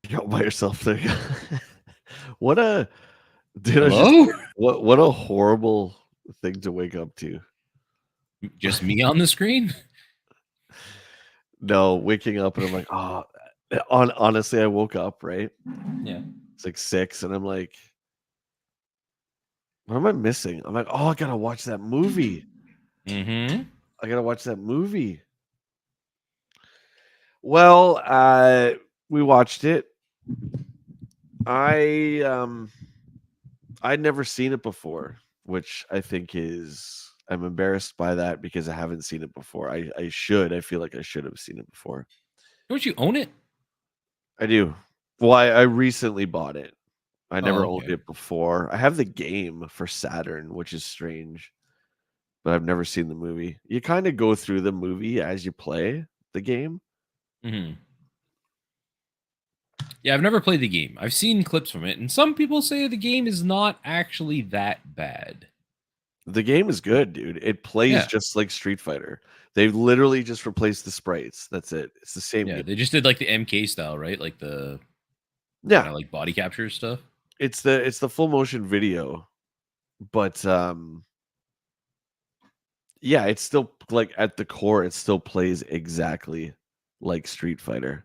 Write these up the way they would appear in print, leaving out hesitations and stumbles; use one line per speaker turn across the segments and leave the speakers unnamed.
You're all by yourself there. What a dude, I was just
Hello?
what a horrible thing to wake up to.
Just me on the screen?
No, waking up and I'm like, oh, honestly, I woke up, right?
Yeah.
It's like 6, and I'm like, what am I missing? I'm like, oh, I gotta watch that movie.
Mm-hmm.
I gotta watch that movie. Well, we watched it. I'd never seen it before, which I think is I'm embarrassed by that because I haven't seen it before. I should. I feel like I should have seen it before.
Don't you own it?
I do. Well, I recently bought it. I
Oh,
never owned
okay.
it before. I have the game for Saturn, which is strange, but I've never seen the movie. You kind of go through the movie as you play the game.
Mm-hmm. Yeah, I've never played the game. I've seen clips from it, and some people say the game is not actually that bad.
The game is good, dude. It plays
Yeah.
just like Street Fighter. They've literally just replaced the sprites. That's it. It's the same
Yeah,
game.
they just did like the MK style, right? Like the kind
Yeah,
of like body capture stuff.
it's the full motion video, but yeah, it's still like at the core, it still plays exactly like Street Fighter.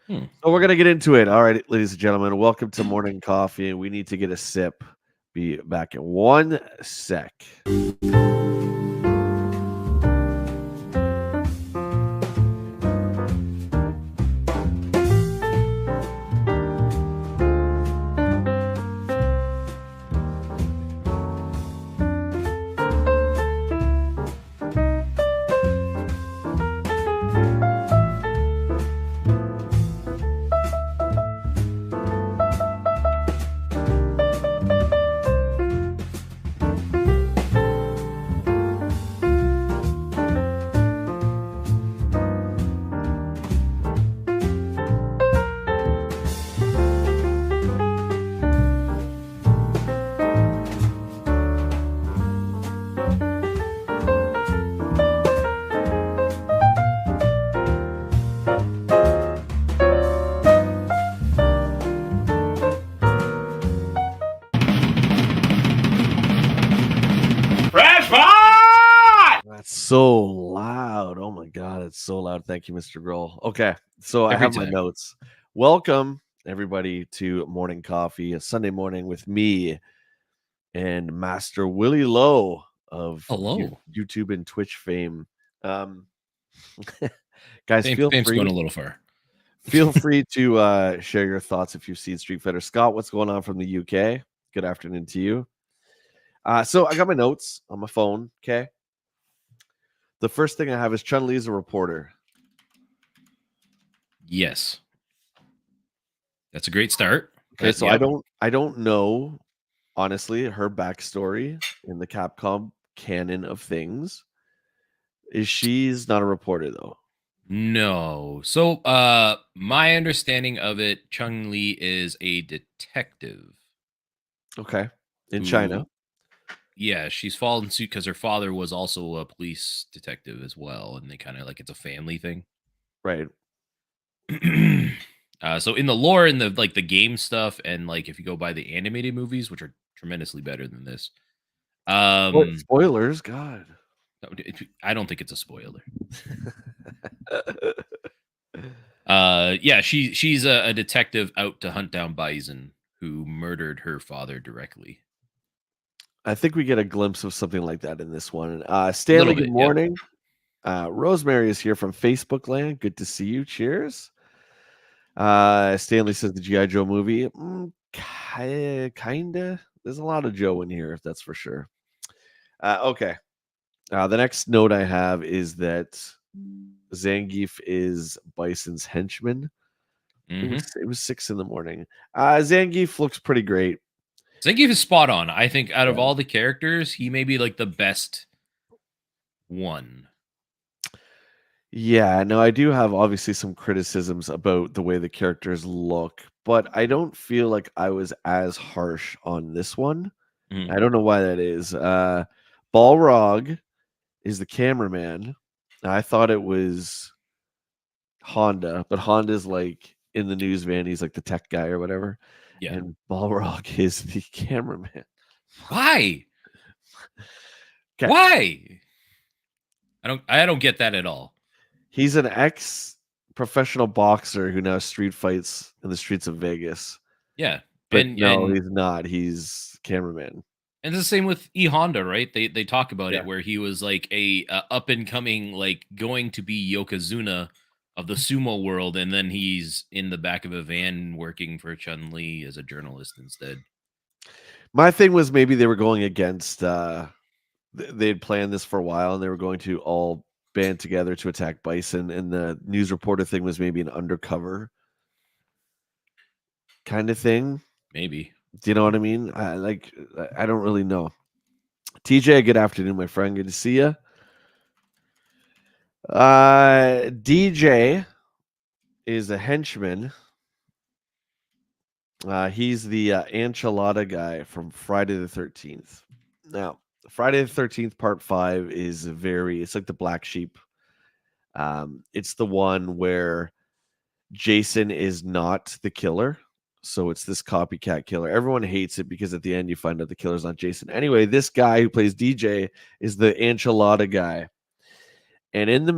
Hmm.
So we're gonna get into it. All right, ladies and gentlemen, welcome to Morning Coffee. We need to get a sip. Be back in 1 sec. That's so loud. Oh my god, it's so loud. Thank you, Mr. Grohl. Okay, so I
Every
have my
time.
notes. Welcome everybody to Morning Coffee, a Sunday morning with me and Master WillyLo of
Hello.
YouTube and Twitch fame. Um, guys,
Fame's going a little far.
feel free to share your thoughts if you've seen Street Fighter. Scott, what's going on from the UK? Good afternoon to you. So I got my notes on my phone. Okay, the first thing I have is Chun Li is a reporter.
Yes. That's a great start.
Okay, so
Yep.
I don't know honestly her backstory in the Capcom canon of things. Is she's not a reporter though?
No. So, my understanding of it, Chung Li is a detective
Okay, in China,
who, yeah, she's fallen suit because her father was also a police detective as well, and they kind of like it's a family thing.
right?
So in the lore, in the like the game stuff, and like if you go by the animated movies, which are tremendously better than this,
Spoilers, God.
I don't think it's a spoiler. Yeah, she's a detective out to hunt down Bison who murdered her father directly.
I think we get a glimpse of something like that in this one.
A
Stanley,
little
good
bit, yep.
morning. Rosemary is here from Facebook land. Good to see you. Cheers. Stanley says the G.I. Joe movie. Kinda. There's a lot of Joe in here, if that's for sure. Okay. The next note I have is that Zangief is Bison's henchman.
Mm-hmm.
It was 6 in the morning. Zangief looks pretty great.
Zangief is spot on. I think out of
Yeah.
all the characters, he may be like the best one.
Yeah, no, I do have obviously some criticisms about the way the characters look, but I don't feel like I was as harsh on this one.
Mhm.
I don't know why that is. Balrog is the cameraman. I thought it was Honda, but Honda's like in the news van. He's like the tech guy or whatever.
Yeah.
And Balrog is the cameraman.
Why?
Okay.
Why? I don't get that at all.
He's an ex professional boxer who now street fights in the streets of Vegas.
Yeah.
But
And
no,
and
he's not. He's cameraman.
and it's the same with E Honda, right? They talk about
Yeah.
it where he was like a up and coming, like going to be Yokozuna of the sumo world, and then he's in the back of a van working for Chun Li as a journalist instead.
My thing was maybe they were going against they'd planned this for a while and they were going to all band together to attack Bison, and the news reporter thing was maybe an undercover kind of thing.
Maybe.
Do you know what I mean? I don't really know. TJ, good afternoon, my friend. Good to see you. DJ is a henchman. He's the enchilada guy from Friday the 13th. Now, Friday the 13th, part 5 is it's like the black sheep. It's the one where Jason is not the killer. So it's this copycat killer. Everyone hates it because at the end you find out the killer's not Jason. Anyway, this guy who plays DJ is the enchilada guy. And in the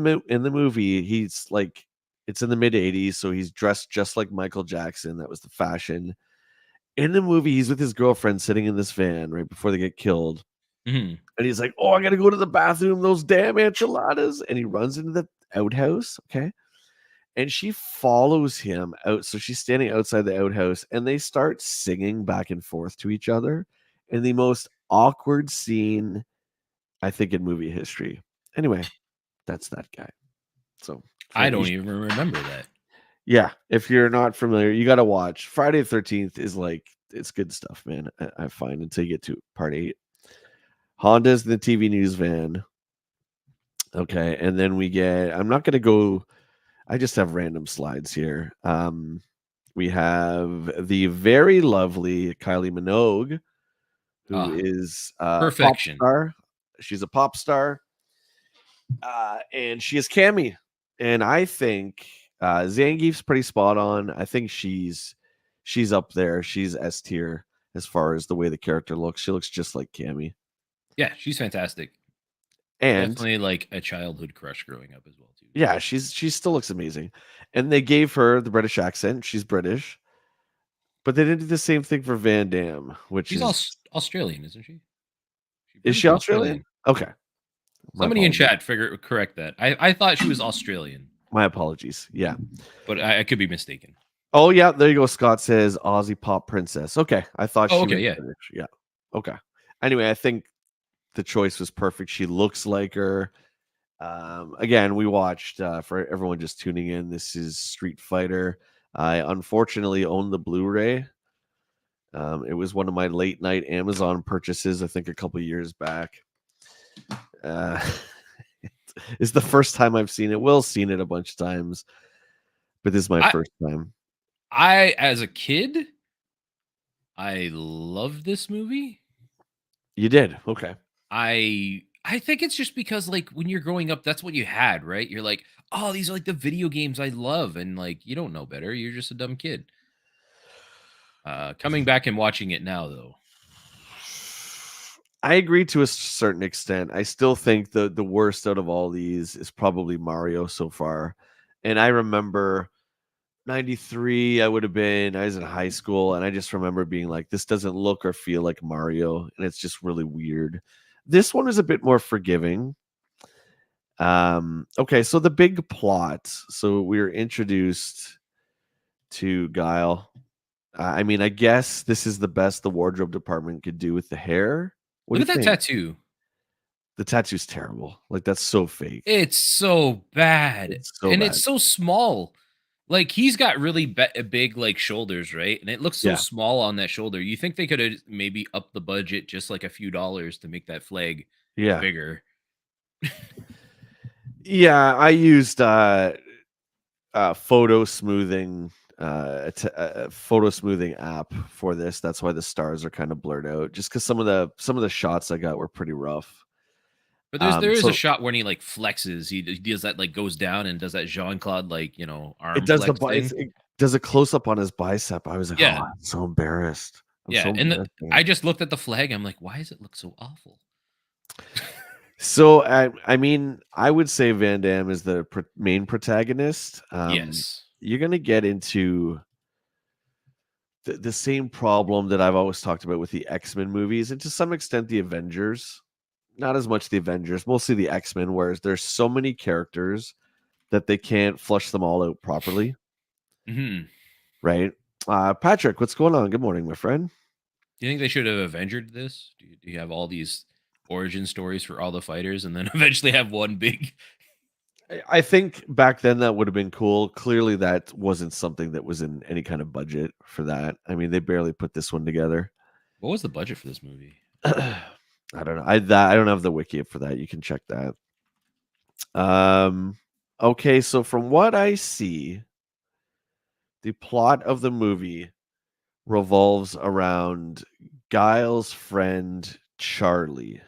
movie, he's like, it's in the mid 80s, so he's dressed just like Michael Jackson. That was the fashion. In the movie, he's with his girlfriend sitting in this van right before they get killed.
Mhm.
And he's like, "Oh, I got to go to the bathroom, those damn enchiladas." And he runs into the outhouse, okay? And she follows him out. So she's standing outside the outhouse and they start singing back and forth to each other in the most awkward scene, I think, in movie history. Anyway, that's that guy. So
I don't even remember that.
yeah, if you're not familiar, you got to watch. Friday the 13th is like, it's good stuff, man. I find until you get to part 8. Honda's the TV news van. Okay. And then I'm not going to go, I just have random slides here. We have the very lovely Kylie Minogue, who is a pop
Perfection.
star. She's a pop star. And she is Cammy. And I think Zangief's pretty spot on. I think she's up there. She's S tier as far as the way the character looks. She looks just like Cammy.
Yeah, she's fantastic.
And
Definitely like a childhood crush growing up as well too.
yeah, she still looks amazing. And they gave her the British accent. She's British. But they didn't do the same thing for Van Damme, which
She's
is
Australian, isn't she?
is she Australian? Okay. My
Somebody in
apologies.
chat correct that. I thought she was Australian,
My apologies. Yeah.
but I could be mistaken.
Oh yeah, there you go. Scott says Aussie pop princess. Okay. I thought she was
yeah.
British. Yeah. Okay. Anyway, I think the choice was perfect. She looks like her. Again, we watched for everyone just tuning in. This is Street Fighter. I unfortunately own the Blu-ray. It was one of my late night Amazon purchases, I think a couple years back. It's the first time I've seen it. Will's seen it a bunch of times, but this is my first time.
As a kid, I loved this movie.
You did? Okay.
I think it's just because like when you're growing up, that's what you had, right? You're like, oh, these are like the video games I love, and like you don't know better. You're just a dumb kid. Coming back and watching it now, though,
I agree to a certain extent. I still think the worst out of all these is probably Mario so far. And I remember 93, I was in high school, and I just remember being like, this doesn't look or feel like Mario, and it's just really weird. This one is a bit more forgiving. Okay, so the big plot. So we're introduced to Guile. I mean, I guess this is the best the wardrobe department could do with the hair. What
look
do
at
you
that
think?
tattoo.
The tattoo's terrible. Like, that's so fake.
It's so bad,
It's so
and
bad.
it's so small. Like he's got really big like shoulders, right? And it looks so
Yeah.
small on that shoulder. You think they could have maybe upped the budget just like a few dollars to make that flag
Yeah.
bigger?
Yeah, I used photo smoothing photo smoothing app for this. That's why the stars are kind of blurred out, just because some of the shots I got were pretty rough.
But there is a shot when he like flexes. He does that, like goes down and does that Jean-Claude like arm
it does
flex thing.
does a close up on his bicep. I was like, oh,
Yeah.
I'm so embarrassed. I'm
Yeah,
so
and
embarrassed.
I just looked at the flag, I'm like, "Why does it look so awful?"
So I mean, I would say Van Damme is the main protagonist.
Yes.
You're gonna get into the same problem that I've always talked about with the X-Men movies, and to some extent the Avengers. Not as much the Avengers, mostly the X-Men, whereas there's so many characters that they can't flush them all out properly,
Mhm.
right? Patrick, what's going on? Good morning, my friend.
Do you think they should have Avenged this? Do you have all these origin stories for all the fighters and then eventually have one big.
I think back then that would have been cool. Clearly, that wasn't something that was in any kind of budget for that. I mean, they barely put this one together.
What was the budget for this movie?
I don't know. I don't have the wiki for that. You can check that. Um, okay, so from what I see, the plot of the movie revolves around Giles' friend Charlie.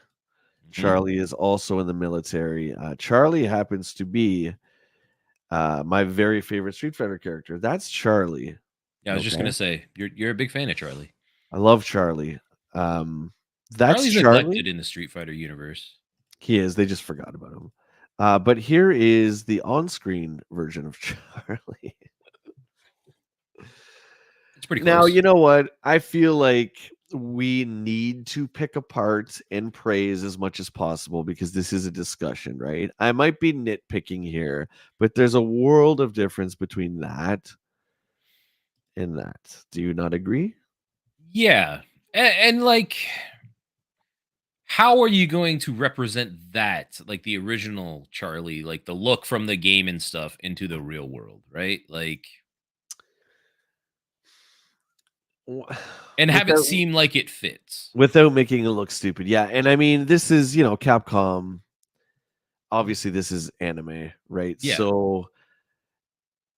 Mhm.
Charlie is also in the military. Charlie happens to be my very favorite Street Fighter character. That's Charlie.
Yeah, I was just
Okay,
gonna say, you're a big fan of Charlie.
I love Charlie. That's
Charlie's
Charlie.
neglected in the Street Fighter universe.
He is. They just forgot about him. But here is the on-screen version of Charlie.
It's pretty
Now,
close.
you know what? I feel like we need to pick apart and praise as much as possible because this is a discussion, right? I might be nitpicking here, but there's a world of difference between that and that. Do you not agree?
Yeah. And like, how are you going to represent that, like the original Charlie, like the look from the game and stuff, into the real world, right? Like,
W-
and have it
Without
seem like it fits.
without making it look stupid. Yeah, and I mean, this is, Capcom. Obviously, this is anime, right?
Yeah.
So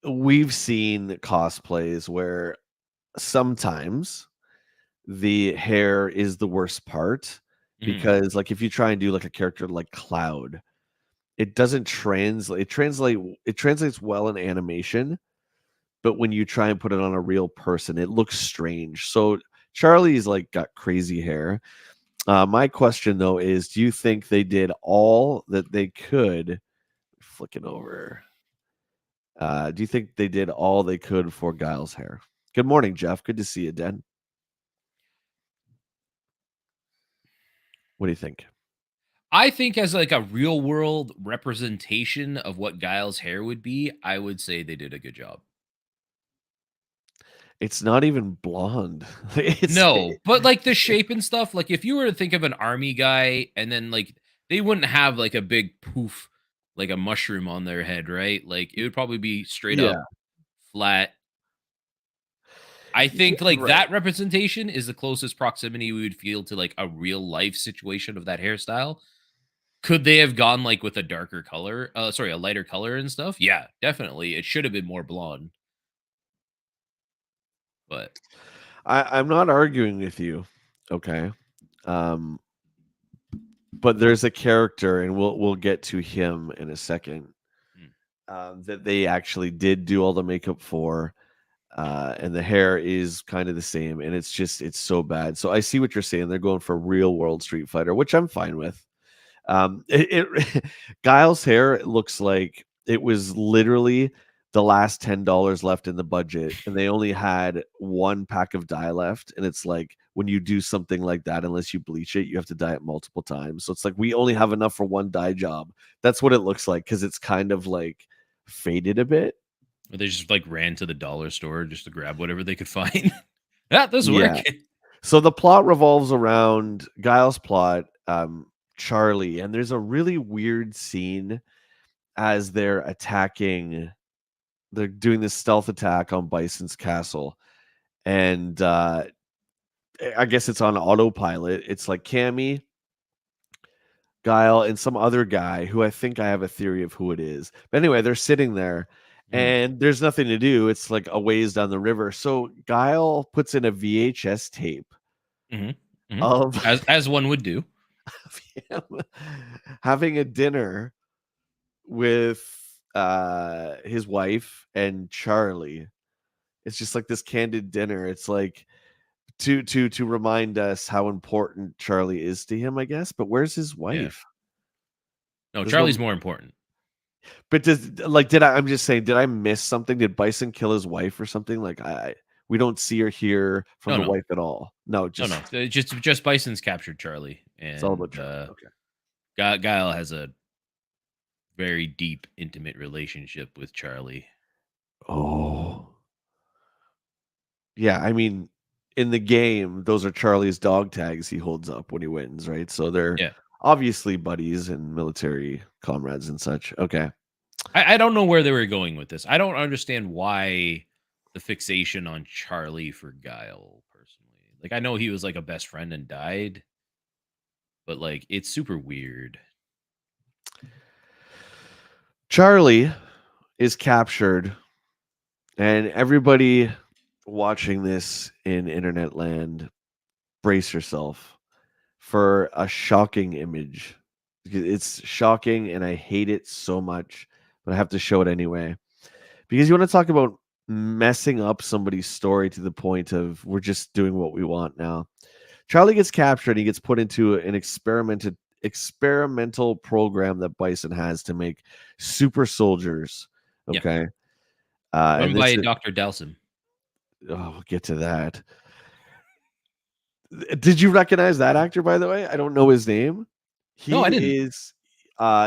we've seen cosplays where sometimes the hair is the worst part
Mhm.
because, like, if you try and do like a character like Cloud, it doesn't translate. It translates well in animation, but when you try and put it on a real person, it looks strange. So Charlie's like got crazy hair. My question though is, do you think they did all that they could? Flicking over. Do you think they did all they could for Giles' hair? Good morning, Jeff. Good to see you, Den. What do you think?
I think as like a real world representation of what Giles' hair would be, I would say they did a good job.
It's not even blonde. It's
No, but like the shape and stuff, like if you were to think of an army guy and then like they wouldn't have like a big poof, like a mushroom on their head, right? Like it would probably be straight up
yeah,
flat. I
yeah,
think like
right.
that representation is the closest proximity we would feel to like a real life situation of that hairstyle. Could they have gone like with a darker color? Sorry, a lighter color and stuff? Yeah, definitely. It should have been more blonde, but
I'm not arguing with you. Okay. Um, but there's a character, and we'll get to him in a second.
mm,
That they actually did do all the makeup for, and the hair is kind of the same, and it's so bad. So I see what you're saying. They're going for real world Street Fighter, which I'm fine with. Guile's hair looks like it was literally the last $10 left in the budget, and they only had one pack of dye left. And it's like when you do something like that, unless you bleach it, you have to dye it multiple times. So it's like we only have enough for one dye job. That's what it looks like because it's kind of like faded a bit.
or they just like ran to the dollar store just to grab whatever they could find. That does work.
Yeah. So the plot revolves around Giles' plot, Charlie, and there's a really weird scene as they're doing this stealth attack on Bison's castle. And I guess it's on autopilot. It's like Cammy, Guile, and some other guy who I think I have a theory of who it is. But anyway, they're sitting there
Mhm,
and there's nothing to do. It's like a ways down the river. So Guile puts in a VHS tape
mhm, mhm.
of
As one would do.
him having a dinner with his wife and Charlie. It's just like this candid dinner. It's like to remind us how important Charlie is to him, I guess. But where's his
Yeah.
wife?
No,
There's no.
Charlie's more important.
But did I? I'm just saying. Did I miss something? Did Bison kill his wife or something? Like we don't see or hear from
No,
the
no.
wife at all. No,
No,
just
no. Just Bison's captured Charlie,
it's all
and
about Charlie. Okay.
Guile has a very deep, intimate relationship with Charlie.
Oh, yeah. I mean, in the game, those are Charlie's dog tags he holds up when he wins, right? So they're
Yeah.
obviously buddies and military comrades and such. Okay.
I don't know where they were going with this. I don't understand why the fixation on Charlie for Guile, personally. Like, I know he was like a best friend and died, but like, it's super weird.
Charlie is captured, and everybody watching this in internet land, brace yourself for a shocking image. It's shocking and I hate it so much, but I have to show it anyway. Because you want to talk about messing up somebody's story to the point of we're just doing what we want now. Charlie gets captured. He gets put into an experimental program that Bison has to make super soldiers.
Yeah.
Okay.
Run
And this
by
is,
Dr. Delson.
oh, we'll get to that. Did you recognize that actor, by the way? I don't know his name.
No, I
He
didn't.
is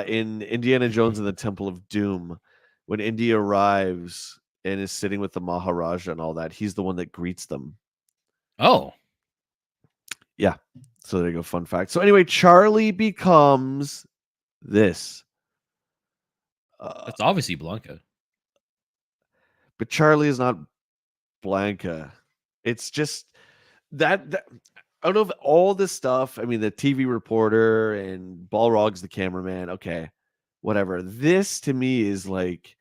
in Indiana Jones and the Temple of Doom. When Indy arrives and is sitting with the Maharaja and all that, he's the one that greets them.
Oh,
Yeah. So there you go. Fun fact. So anyway, Charlie becomes this.
that's obviously Blanca.
But Charlie is not Blanca. It's just that out of all this stuff, I mean, the TV reporter and Balrog's the cameraman. Okay, whatever. This to me is like,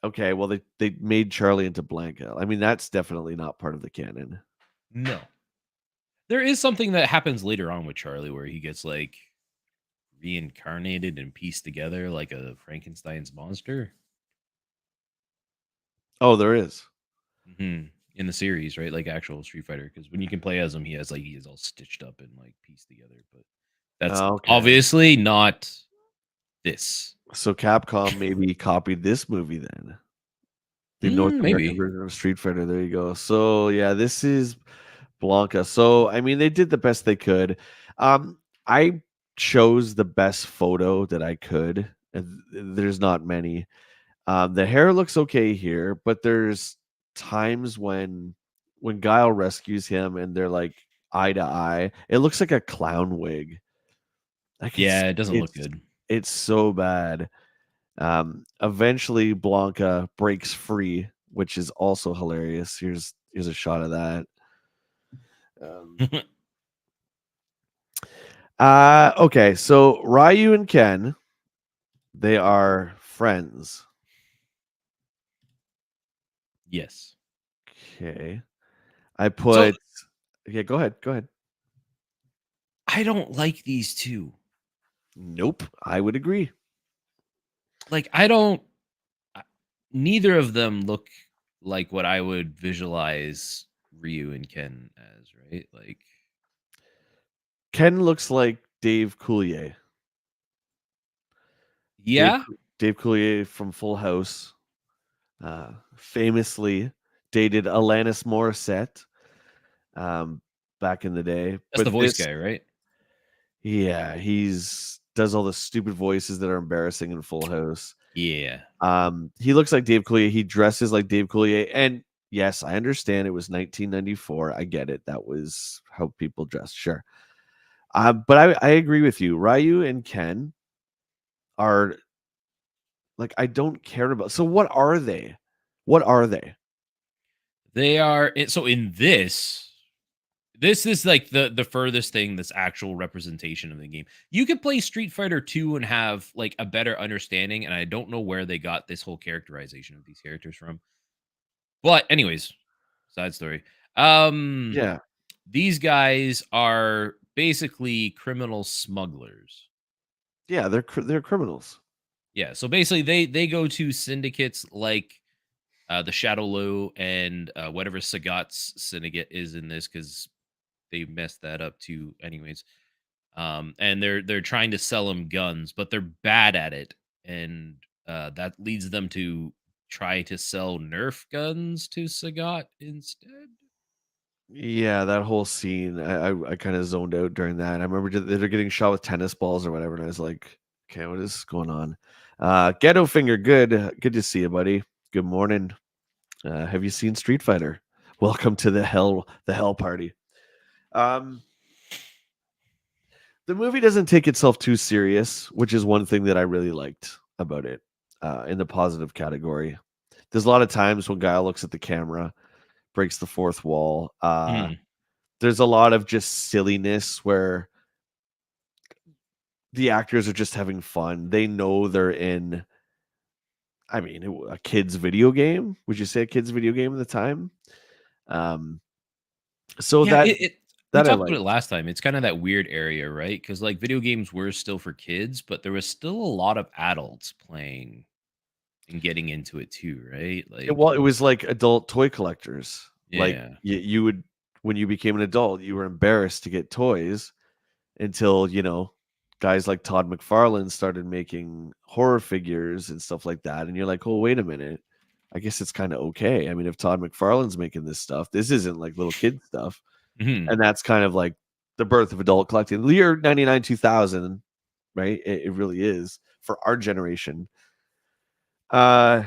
okay, well, they made Charlie into Blanca. I mean, that's definitely not part of the canon.
No. There is something that happens later on with Charlie where he gets like reincarnated and pieced together like a Frankenstein's monster.
Oh, there is.
In the series, right? Like actual Street Fighter, because when you can play as him, he is all stitched up and like pieced together. But that's
Okay.
obviously not this.
So Capcom maybe copied this movie then. The North American
Maybe.
version of Street Fighter. There you go. So yeah, this is Blanca. So I mean, they did the best they could. I chose the best photo that I could. And there's not many. The hair looks okay here, but there's times when Guile rescues him and they're like eye to eye. It looks like a clown wig. Like
Yeah, it doesn't look
it's
good.
it's so bad. Eventually Blanca breaks free, which is also hilarious. Here's a shot of that. Okay, so Ryu and Ken, they are friends.
Yes.
Okay. I
So
put yeah, go ahead. Go ahead.
I don't like these two.
Nope, I would agree.
Like I don't. Neither of them look like what I would visualize Ryu and Ken as, right? Like,
Ken looks like Dave Coulier. Dave
yeah,
Dave Coulier from Full House, famously dated Alanis Morissette back in the day.
that's the
But
voice
this,
guy, right?
yeah, he's does all the stupid voices that are embarrassing in Full House.
Yeah.
He looks like Dave Coulier. He dresses like Dave Coulier. And yes, I understand it was 1994. I get it. That was how people dressed. Sure. But I agree with you. Ryu and Ken are like, I don't care about. So what are they? What are they?
They are so in this is like the furthest thing that's actual representation of the game. You could play Street Fighter 2 and have like a better understanding, and I don't know where they got this whole characterization of these characters from. But anyways, side story. Um
Yeah.
these guys are basically criminal smugglers.
Yeah, they're criminals.
Yeah, so basically they go to syndicates like the Shadow Low and whatever Sagat's syndicate is in this, because they messed that up too, anyways. And they're trying to sell him guns, but they're bad at it, and that leads them to try to sell Nerf guns to Sagat instead.
Yeah, that whole scene, I kind of zoned out during that. I remember they're getting shot with tennis balls or whatever, and I was like, okay, what is going on? Ghetto Finger, good to see you, buddy. Good morning. Have you seen Street Fighter? Welcome to the hell party. Um, the movie doesn't take itself too serious, which is one thing that I really liked about it. In the positive category, there's a lot of times when Guile looks at the camera, breaks the fourth wall.
Mhm.
There's a lot of just silliness where the actors are just having fun. They know they're in, I mean, a kid's video game. Would you say a kid's video game at the time? Um, so
Yeah,
that
it we
that I
talked about
like.
it last time. It's kind of that weird area, right? Because like video games were still for kids, but there was still a lot of adults playing and getting into it too, right? Like,
Well, it was like adult toy collectors. Like
yeah.
you would, when you became an adult, you were embarrassed to get toys until guys like Todd McFarlane started making horror figures and stuff like that, and you're like, oh, wait a minute. I guess it's kind of okay. I mean, if Todd McFarlane's making this stuff, this isn't like little kid stuff.
Mhm.
And that's kind of like the birth of adult collecting. The year 99 2000, right? It really is for our generation. Uh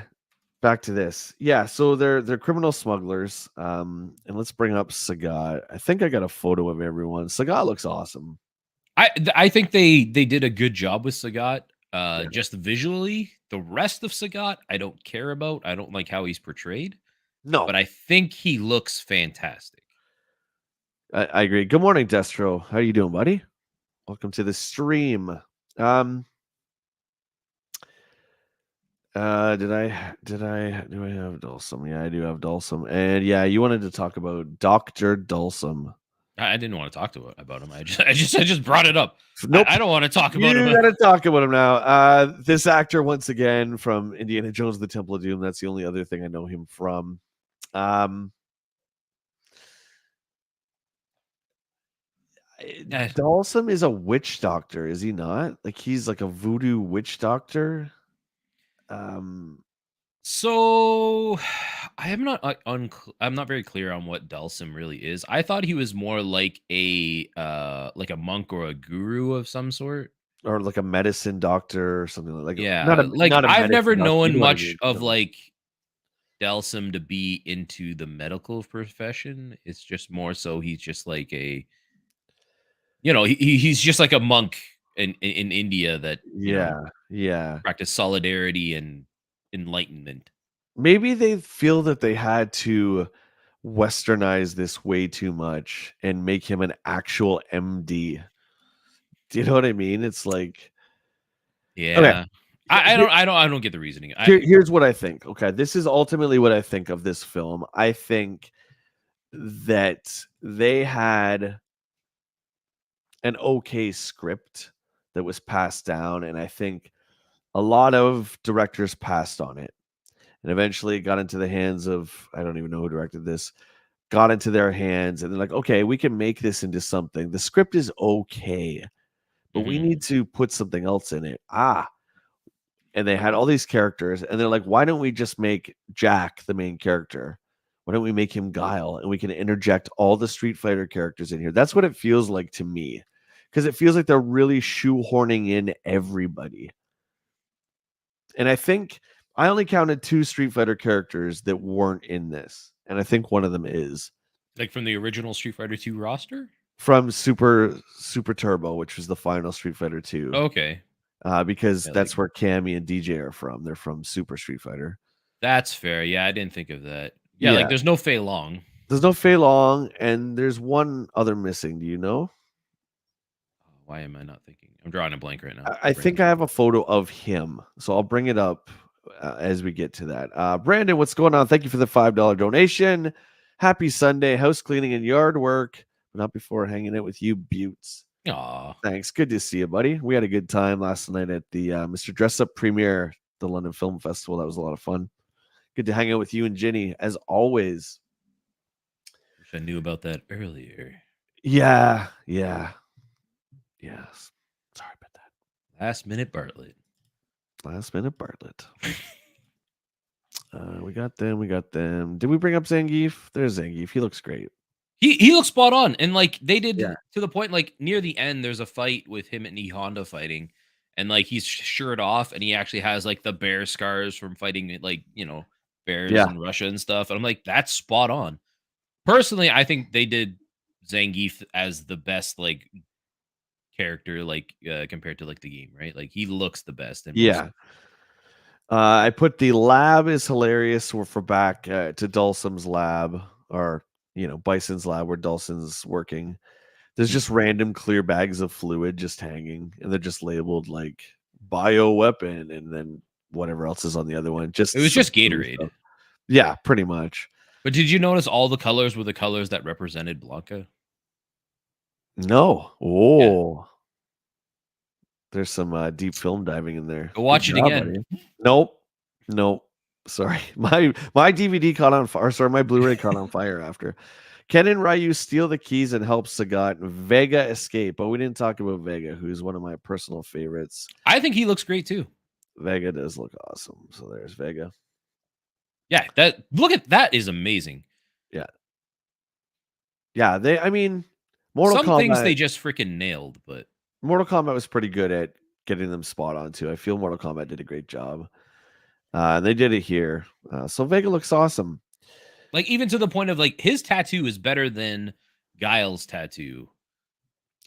Back to this. Yeah, so they're criminal smugglers. And let's bring up Sagat. I think I got a photo of everyone. Sagat looks awesome.
I think they did a good job with Sagat,
Yeah.
just visually. The rest of Sagat, I don't care about. I don't like how he's portrayed, but
No,
I think he looks fantastic.
I agree. Good morning, Destro. How you doing, buddy? Welcome to the stream. Um do I have Dulcim? Yeah, I do have Dulcim. And yeah, you wanted to talk about Dr. Dulcim.
I didn't want to talk about him. I just brought it up.
Nope.
I don't want to talk about
You
him.
gotta talk about him now. This actor, once again, from Indiana Jones: The Temple of Doom. That's the only other thing I know him from. Um, Dhalsim is a witch doctor, is he not? Like he's like a voodoo witch doctor. Um,
So I am not I'm not very clear on what Dalsim really is. I thought he was more like a monk or a guru of some sort.
or like a medicine doctor or something like not
Yeah,
a
like
not a
I've never
medicine doctor. You
known
know what I
much
mean?
of
No.
like Dalsim to be into the medical profession. It's just more so he's just like a he's just like a monk in India that
Yeah, yeah.
practice solidarity and enlightenment.
Maybe they feel that they had to westernize this way too much and make him an actual MD. Do you know what I mean? It's like, okay,
Yeah. I don't get the reasoning.
here's what I think. Okay, this is ultimately what I think of this film. I think that they had an okay script that was passed down, and I think a lot of directors passed on it, and eventually it got into the hands of, I don't even know who directed this, got into their hands, and they're like, okay, we can make this into something. The script is okay, but we
Mhm.
need to put something else in it. And they had all these characters, and they're like, why don't we just make Jack the main character? Why don't we make him Guile, and we can interject all the Street Fighter characters in here? That's what it feels like to me, because it feels like they're really shoehorning in everybody. And I think I only counted 2 Street Fighter characters that weren't in this, and I think one of them is
Like from the original Street Fighter 2 roster?
from Super Turbo, which was the final Street Fighter 2.
Okay.
Because
Yeah, like
that's where Cammy and DJ are from. They're from Super Street Fighter.
that's fair. Yeah, I didn't think of that. Yeah, like
Yeah.
there's no Fei Long.
There's no Fei Long, and there's one other missing. Do you know?
Why am I not thinking? I'm drawing a blank right now.
I
My brain's
think I have a photo of him, so I'll bring it up as we get to that. Brandon, what's going on? Thank you for the $5 donation. Happy Sunday, house cleaning and yard work, but not before hanging out with you, Buttes.
Aw.
Thanks. Good to see you, buddy. We had a good time last night at the Mr. Dress Up premiere, the London Film Festival. That was a lot of fun. Good to hang out with you and Ginny as always.
Wish I knew about that earlier.
Yeah, yeah, yes. Sorry about that.
Last minute Bartlett.
Last minute Bartlett. We got them. We got them. Did we bring up Zangief? There's Zangief. He looks great.
He looks spot on, and like they
Yeah.
did to the point. Like near the end, there's a fight with him and E Honda fighting, and like he's shirt off, and he actually has like the bear scars from fighting like bears
Yeah.
in Russia and stuff. And I'm like, that's spot on. Personally, I think they did Zangief as the best like character, like compared to like the game, right? Like he looks the best in most.
Yeah. I put the lab is hilarious. For back to Dulcim's lab, or Bison's lab where Dulcim's working. There's just random clear bags of fluid just hanging, and they're just labeled like bio weapon, and then whatever else is on the other one. Just
It was
some
just
silly
Gatorade.
stuff. Yeah, pretty much.
But did you notice all the colors were the colors that represented Blanca?
No.
Yeah.
Oh, there's some deep film diving in there.
Go watch
Good
it
job,
again.
buddy. Nope. Sorry, my DVD caught on fire. Sorry, my Blu-ray caught on fire after. Ken and Ryu steal the keys and help Sagat and Vega escape, but we didn't talk about Vega, who's one of my personal favorites.
I think he looks great too.
Vega does look awesome. So there's Vega.
Yeah, look at that is amazing.
Yeah. Yeah,
Some things they just freaking nailed, but
Mortal Kombat was pretty good at getting them spot on too. I feel Mortal Kombat did a great job. They did it here. So Vega looks awesome.
like even to the point of like his tattoo is better than Guile's tattoo.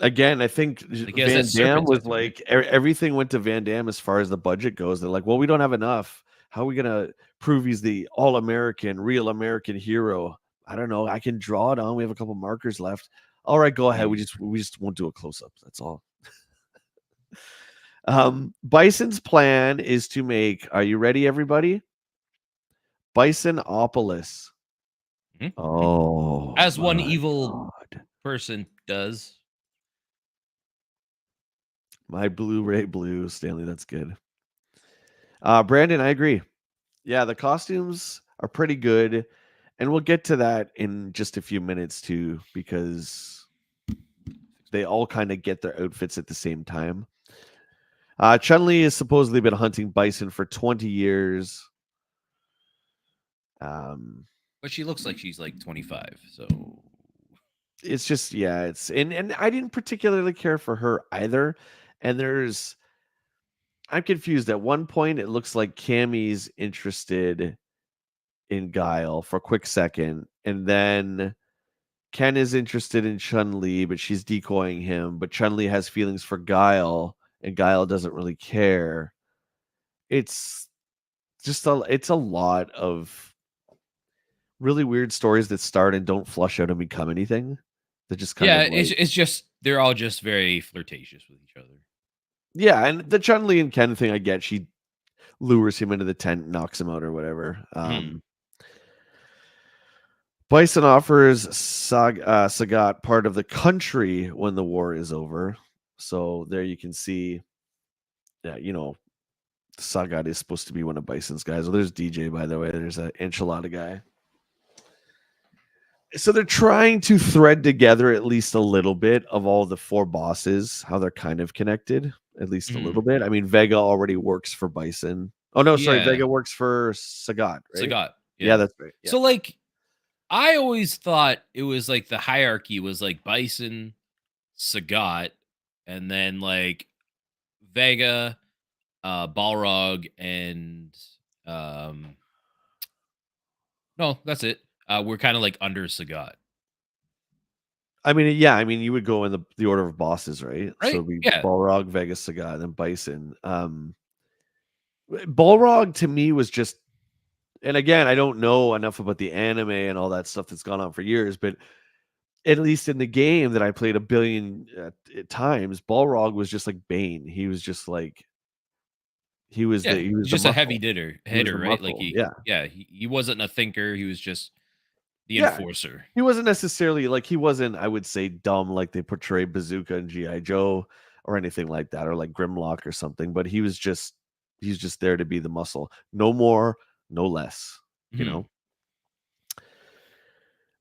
Again, I think
Like he has
Van
that serpent
Damme was
tattoo, right?
like everything went to Van Damme as far as the budget goes. They're like, well, we don't have enough. How are we gonna prove he's the all-American, real American hero? I don't know. I can draw it on. We have a couple markers left. All right, go ahead. We just won't do a close-up. That's all. Bison's plan is to make. Are you ready, everybody? Bisonopolis.
Mm-hmm.
Oh,
as one
my
evil
God.
person does.
My Blu-ray blue, Stanley. That's good. Brandon, I agree. Yeah, the costumes are pretty good, and we'll get to that in just a few minutes too, because they all kind of get their outfits at the same time. Chun-Li has supposedly been hunting bison for 20 years.
But she looks like she's like 25, so
it's just and I didn't particularly care for her either. And I'm confused. At one point, it looks like Cammy's interested in Guile for a quick second, and then Ken is interested in Chun-Li, but she's decoying him. But Chun-Li has feelings for Guile, and Guile doesn't really care. It's a lot of really weird stories that start and don't flush out and become anything. They're just kind of like,
it's just they're all just very flirtatious with each other.
yeah, and the Chun-Li and Ken thing, I get. She lures him into the tent, knocks him out, or whatever. Bison offers Sagat part of the country when the war is over. So there you can see that, Sagat is supposed to be one of Bison's guys. Well, there's DJ, by the way. There's an enchilada guy. So they're trying to thread together at least a little bit of all the four bosses, how they're kind of connected, at least a little bit. I mean, Vega already works for Bison. Oh, no, sorry.
Yeah.
Vega works for Sagat, right?
Sagat.
Yeah, that's right. Yeah.
So, like, I always thought it was like the hierarchy was like Bison, Sagat, and then like Vega, Balrog, and no, that's it. We're kind of like under Sagat.
I mean, yeah. I mean, you would go in the order of bosses, right?
Right?
So it'd be
Yeah.
Balrog, Vega, Sagat, and then Bison. Balrog to me was just, and again, I don't know enough about the anime and all that stuff that's gone on for years, but at least in the game that I played a billion times, Balrog was just like Bane. He was just like, he was
just a heavy hitter, right?
Muscle.
Like he wasn't a thinker. He was just the enforcer.
He wasn't necessarily like, he wasn't, I would say, dumb like they portray Bazooka and G.I. Joe or anything like that, or like Grimlock or something, but he's just there to be the muscle. No more, no less. you
Mhm.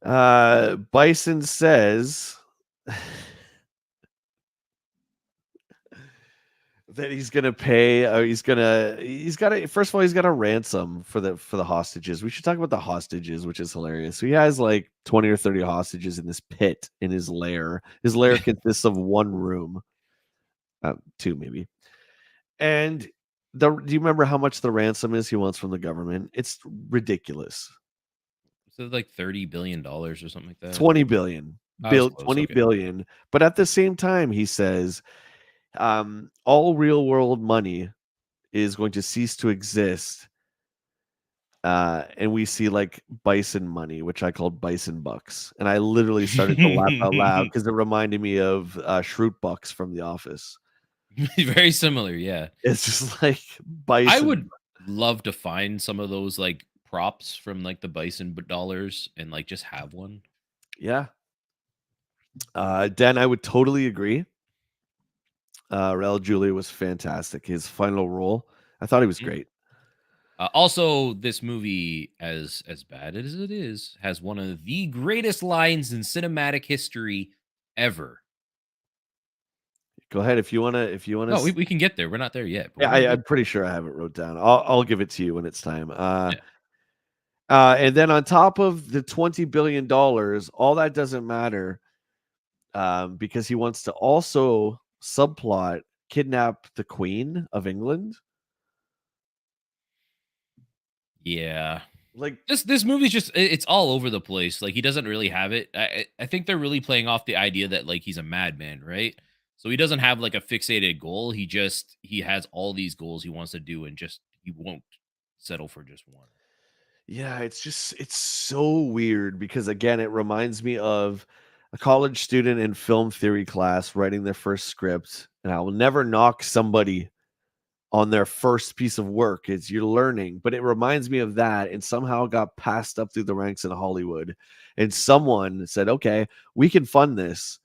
know. Bison says that he's gonna pay. He's got to. First of all, he's got a ransom for the hostages. We should talk about the hostages, which is hilarious. So he has like 20 or 30 hostages in this pit in his lair. His lair consists of one room, two maybe. And do you remember how much the ransom is he wants from the government? It's ridiculous.
So like $30 billion or something like that.
20 billion.
I was close.
20
Okay.
billion. But at the same time, he says all real world money is going to cease to exist. And we see like bison money, which I called bison bucks. And I literally started to laugh out loud because it reminded me of Shroot Bucks from The Office.
Very similar, yeah.
It's just like
I
bison.
would love to find some of those like props from like the bison dollars and like just have one.
Yeah. Dan, I would totally agree. Raul Julia was fantastic. His final role, I thought he was
Mhm.
great.
Also, this movie, as bad as it is, has one of the greatest lines in cinematic history ever.
Go ahead if you wanna. If you wanna,
No, we can get there. We're not there yet, but
yeah,
we're gonna get
I'm pretty sure I have it wrote down. I'll give it to you when it's time.
there.
And then on top of the $20 billion, all that doesn't matter, because he wants to also subplot kidnap the Queen of England.
Yeah.
Like,
This movie's just it's all over the place. Like he doesn't really have it. I think they're really playing off the idea that like he's a madman, right? So he doesn't have like a fixated goal. He has all these goals he wants to do and just he won't settle for just one.
yeah, it's so weird because again, it reminds me of a college student in film theory class writing their first script, and I will never knock somebody on their first piece of work. It's you're learning, but it reminds me of that and somehow got passed up through the ranks in Hollywood. And someone said, okay, we can fund this,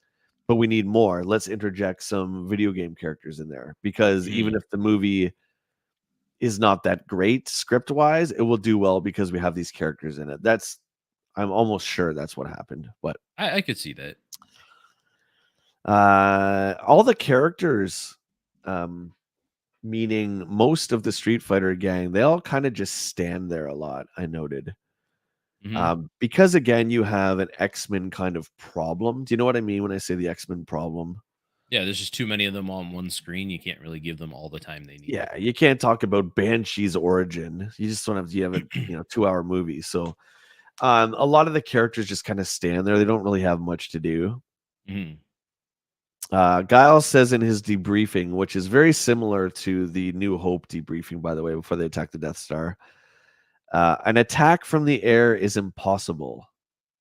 but we need more. Let's interject some video game characters in there because even
Mhm.
if the movie is not that great script wise, it will do well because we have these characters in it. I'm almost sure that's what happened. But
I could see that.
all the characters, um, meaning most of the Street Fighter gang, they all kind of just stand there a lot. I noted.
Mhm.
Because again, you have an X-Men kind of problem. Do you know what I mean when I say the X-Men problem?
Yeah, there's just too many of them on one screen. You can't really give them all the time they need.
Yeah, you can't talk about Banshee's origin. You just don't have you have a 2-hour movie. So a lot of the characters just kind of stand there. They don't really have much to do.
Mhm.
Giles says in his debriefing, which is very similar to the New Hope debriefing, by the way, before they attack the Death Star, an attack from the air is impossible,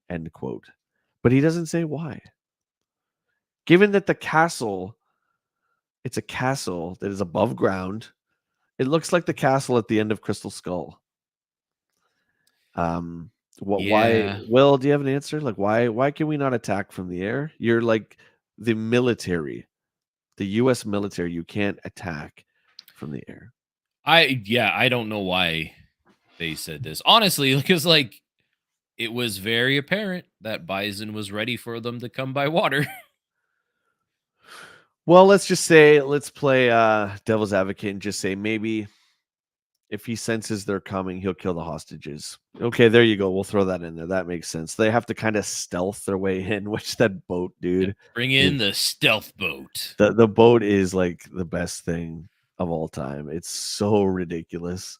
end quote. But he doesn't say why. Given that it's a castle that is above ground, it looks like the castle at the end of Crystal Skull. Why?
Yeah.
Well, do you have an answer? Like, why can we not attack from the air? You're like the military, the U.S. military. You can't attack from the air.
I don't know why they said this. Honestly, because like it was very apparent that Bison was ready for them to come by water.
Well, let's play devil's advocate and just say maybe if he senses they're coming, he'll kill the hostages. Okay, there you go. We'll throw that in there. That makes sense. They have to kind of stealth their way in, which that boat,
Yeah,
dude,
bring
is
in the stealth boat.
the boat is like the best thing of all time. It's so ridiculous.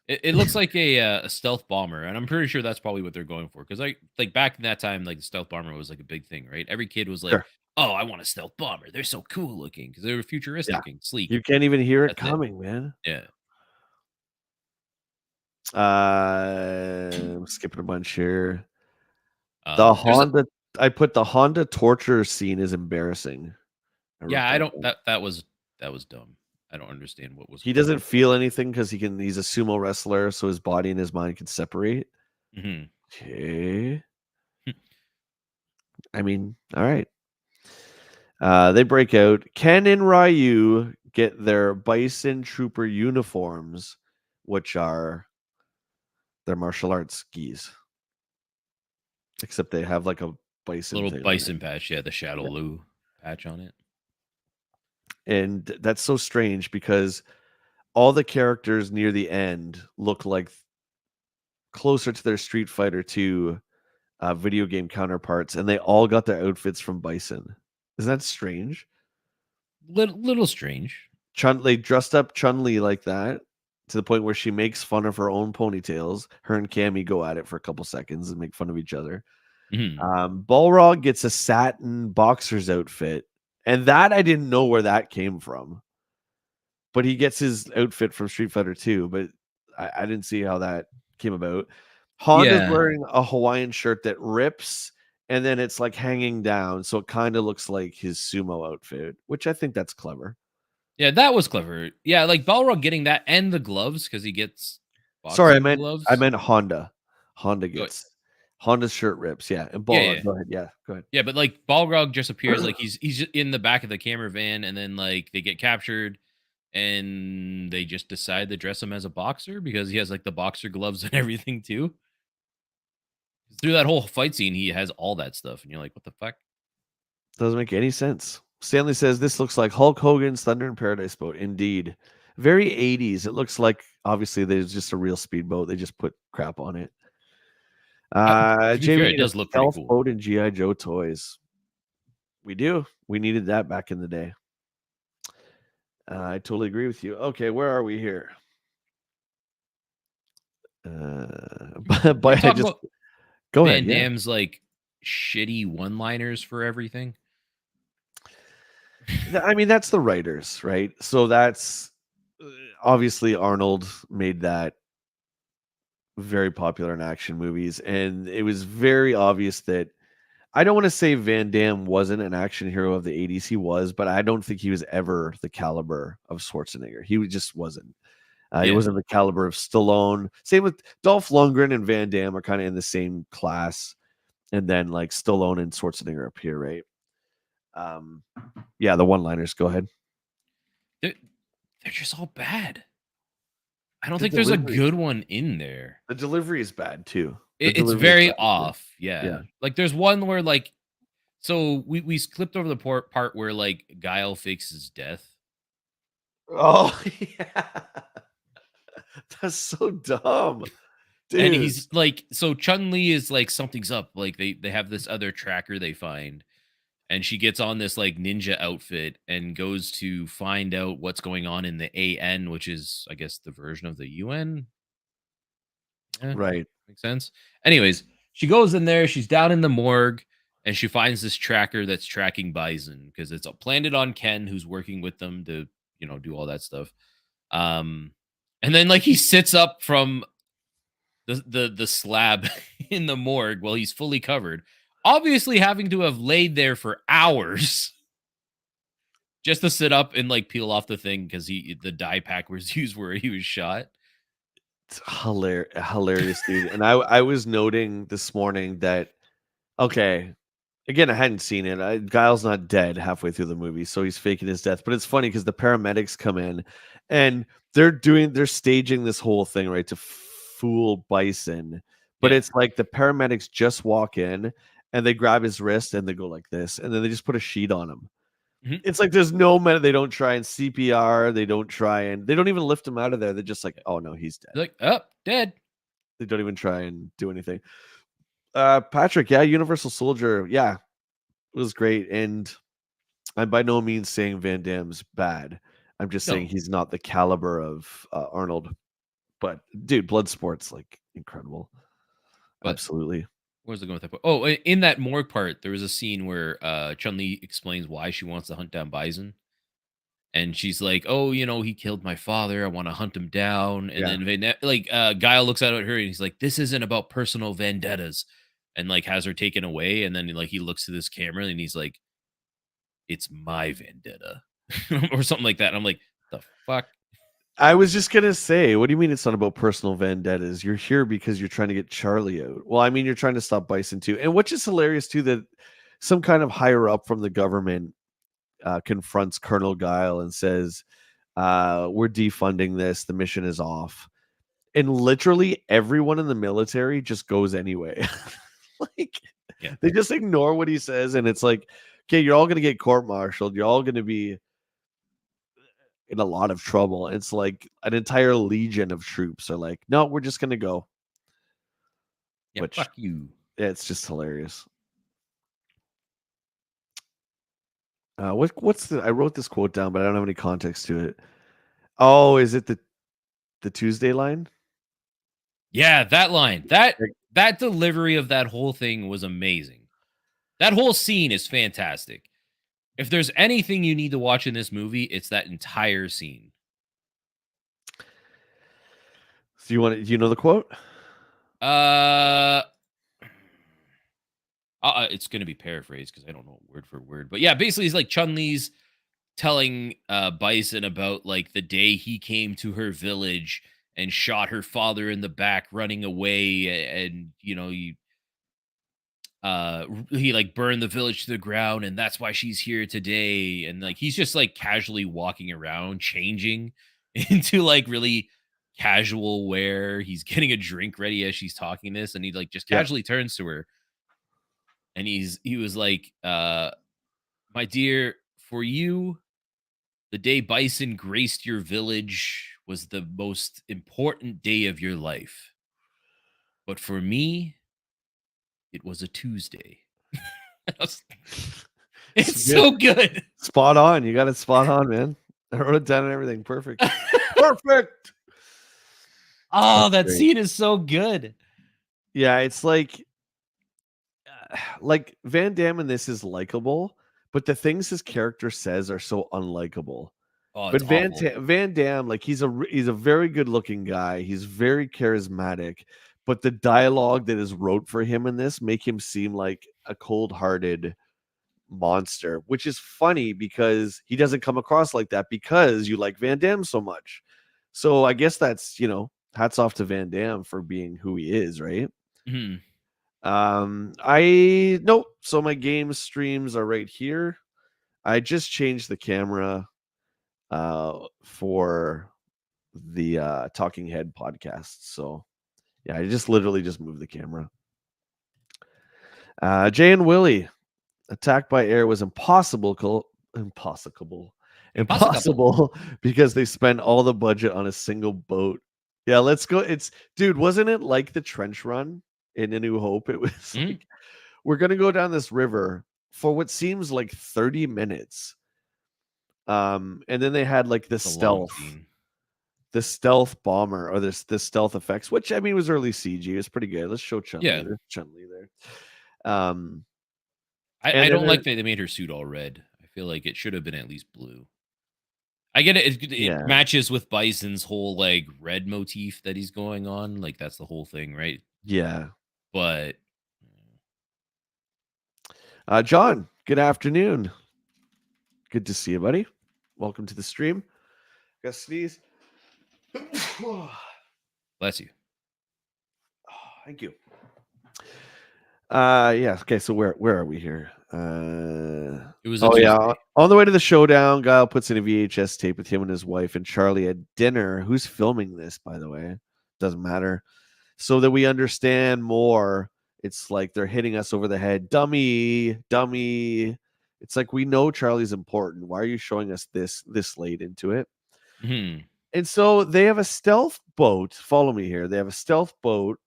It looks like a stealth bomber, and I'm pretty sure that's probably what they're going for. Because like back in that time, like the stealth bomber was like a big thing, right? Every kid was like,
Sure.
"Oh, I want a stealth bomber. They're so cool looking because they were
Yeah.
futuristic and sleek."
You can't even hear it
That's it.
coming, man.
Yeah.
I'm skipping a bunch here. The
There's a
Honda I put the Honda torture scene is embarrassing. I wrote
yeah. I
that
don't
down.
that was dumb. I don't understand what was
He
going
doesn't feel anything because he's a sumo wrestler, so his body and his mind can separate.
on. Hmm.
Okay. I mean, all right. They break out. Ken and Ryu get their Bison Trooper uniforms, which are They're martial arts gis, except they have like a bison
Little
thing on it.
bison patch, yeah, the Shadow
Yeah.
Lu patch on it.
And that's so strange because all the characters near the end look like closer to their Street Fighter 2 video game counterparts, and they all got their outfits from Bison. Isn't that strange?
Little strange.
They dressed up Chun-Li like that to the point where she makes fun of her own ponytails. Her and Cammy go at it for a couple seconds and make fun of each other.
Mhm.
Balrog gets a satin boxer's outfit, and that I didn't know where that came from. But he gets his outfit from Street Fighter 2, but I didn't see how that came about. Honda's
Yeah.
wearing a Hawaiian shirt that rips and then it's like hanging down, so it kind of looks like his sumo outfit, which I think that's clever.
Yeah, that was clever. Yeah, like Balrog getting that and the gloves because he gets
Sorry,
boxing
I
gloves.
meant Honda. Honda
Oh,
gets Honda's shirt rips, yeah. And
yeah,
Balrog,
yeah.
go ahead. Yeah, go
Yeah, but like Balrog just appears
ahead.
like he's in the back of the camera van, and then like they get captured, and they just decide to dress him as a boxer because he has like the boxer gloves and everything too. Through that whole fight scene, he has all that stuff, and you're like, what the fuck?
Doesn't make any sense. Stanley says this looks like Hulk Hogan's Thunder in Paradise boat. Indeed. Very 80s. It looks like obviously there's just a real speedboat. They just put crap on it.
To be
Jay,
fair,
we
it
need a
does look pretty
stealth
cool.
boat and G.I. Joe toys. We do. We needed that back in the day. I totally agree with you. Okay, where are we here?
Can we
But I
talk
just
about
go ahead.
Van
Yeah.
Damme's like shitty one-liners for everything?
I mean, that's the writers, right? So that's obviously Arnold made that very popular in action movies, and it was very obvious that I don't want to say Van Damme wasn't an action hero of the 80s. He was, but I don't think he was ever the caliber of Schwarzenegger. Just wasn't. He
Yeah.
wasn't the caliber of Stallone. Same with Dolph Lundgren and Van Damme are kind of in the same class. And then like Stallone and Schwarzenegger appear, right? Um, yeah, the one-liners. Go ahead.
They're, they're just all bad. I don't
The
think there's a
delivery,
good one in there.
the delivery is bad too. The
It's
delivery is
very
bad too.
off.
Yeah.
Yeah. Like there's one where like so we clipped over the part where like Guile fakes his death.
Oh yeah, that's so dumb,
And
dude.
he's like so Chun-Li is like something's up. Like they have this other tracker they find, and she gets on this like ninja outfit and goes to find out what's going on in the AN, which is I guess the version of the UN. Yeah,
Right.
makes sense. Anyways, she goes in there, she's down in the morgue, and she finds this tracker that's tracking Bison because it's planted on Ken, who's working with them to, do all that stuff. Um, and then like he sits up from the slab in the morgue while he's fully covered, obviously having to have laid there for hours just to sit up and like peel off the thing because the dye pack was used where he was shot.
It's hilarious, dude. And I was noting this morning that okay, again, I hadn't seen it. Guile's not dead halfway through the movie, so he's faking his death. But it's funny because the paramedics come in and they're staging this whole thing right to fool Bison. But
Yeah.
it's like the paramedics just walk in and they grab his wrist and they go like this, and then they just put a sheet on him.
Mhm.
It's like there's no minute they don't try and CPR, they don't even lift him out of there. They're just like, oh no, he's dead.
Like, oh, dead.
They don't even try and do anything. Patrick, yeah, Universal Soldier, yeah, it was great. And I'm by no means saying Van Damme's bad. I'm just saying
No,
he's not the caliber of Arnold. But dude, Bloodsport's like incredible.
but
Absolutely.
where was I going with that part? Oh, in that morgue part, there was a scene where Chun-Li explains why she wants to hunt down Bison. And she's like, "Oh, he killed my father. I want to hunt him down." And
Yeah.
then Guile looks out at her and he's like, "This isn't about personal vendettas," and like has her taken away. And then like he looks to this camera and he's like, "It's my vendetta," or something like that. And I'm like, "The fuck."
I was just gonna say, what do you mean it's not about personal vendettas? You're here because you're trying to get Charlie out. Well, I mean, you're trying to stop Bison too, and which is hilarious too that some kind of higher up from the government confronts Colonel Guile and says, "We're defunding this. The mission is off." And literally everyone in the military just goes anyway. Like,
Yeah.
they just ignore what he says, and it's like, okay, you're all gonna get court-martialed. You're all gonna be in a lot of trouble. It's like an entire legion of troops are like, no, we're just gonna go.
Yeah.
Which,
Fuck you.
yeah, it's just hilarious. What's the? I wrote this quote down, but I don't have any context to it. Oh, is it the Tuesday line?
Yeah, that line. That
Like,
that delivery of that whole thing was amazing. That whole scene is fantastic. If there's anything you need to watch in this movie, it's that entire scene.
so you want? Do you know the quote?
Uh, it's gonna be paraphrased because I don't know word for word. But yeah, basically, it's like Chun Li's telling Bison about like the day he came to her village and shot her father in the back, running away, and he like burned the village to the ground, and that's why she's here today. And like he's just like casually walking around, changing into like really casual wear. He's getting a drink ready as she's talking this, and he like just
Yeah.
casually turns to her, and he was like, my dear, for you, the day Bison graced your village was the most important day of your life. But for me, it was a Tuesday.
It's
It's
good.
so good.
Spot on. You got it spot on, man. I wrote it down and everything. Perfect. Perfect.
Oh,
That's
that
great.
scene is so good.
Yeah, it's like Van Damme in this is likable, but the things his character says are so unlikable.
Oh,
But
it's awful.
Van Damme, like he's a very good looking guy. He's very charismatic, but the dialogue that is wrote for him in this make him seem like a cold hearted monster, which is funny because he doesn't come across like that because you like Van Damme so much. So I guess that's, hats off to Van Damme for being who he is, right?
Mhm.
I nope. So my game streams are right here. I just changed the camera for the Talking Head podcast. So yeah, I just literally just moved the camera. Jay and Willie, attack by air was impossible
Impossible.
because they spent all the budget on a single boat. Yeah, let's go. It's dude, wasn't it like the trench run in A New Hope? It was
Mhm.
like we're gonna go down this river for what seems like 30 minutes. And then they had like
It's a long scene.
the stealth bomber or this stealth effects, which I mean was early CG. It's pretty good. Let's show Chun Li.
Yeah.
There's Chun Li there. Um,
I
and then
don't like that they made her suit all red. I feel like it should have been at least blue. I get it. It
yeah,
matches with Bison's whole like red motif that he's going on. Like that's the whole thing, right?
yeah.
But
John, good afternoon. Good to see you, buddy. Welcome to the stream. Got to sneeze.
bless you.
Thank you. Yeah. Okay. So where are we here?
It was a
Oh yeah.
Tuesday.
On the way to the showdown, Guile puts in a VHS tape with him and his wife and Charlie at dinner. Who's filming this, by the way? Doesn't matter. So that we understand more. It's like they're hitting us over the head. Dummy, dummy. It's like we know Charlie's important. Why are you showing us this late into it?
Hmm.
And so they have a stealth boat. Follow me here. They have a stealth boat.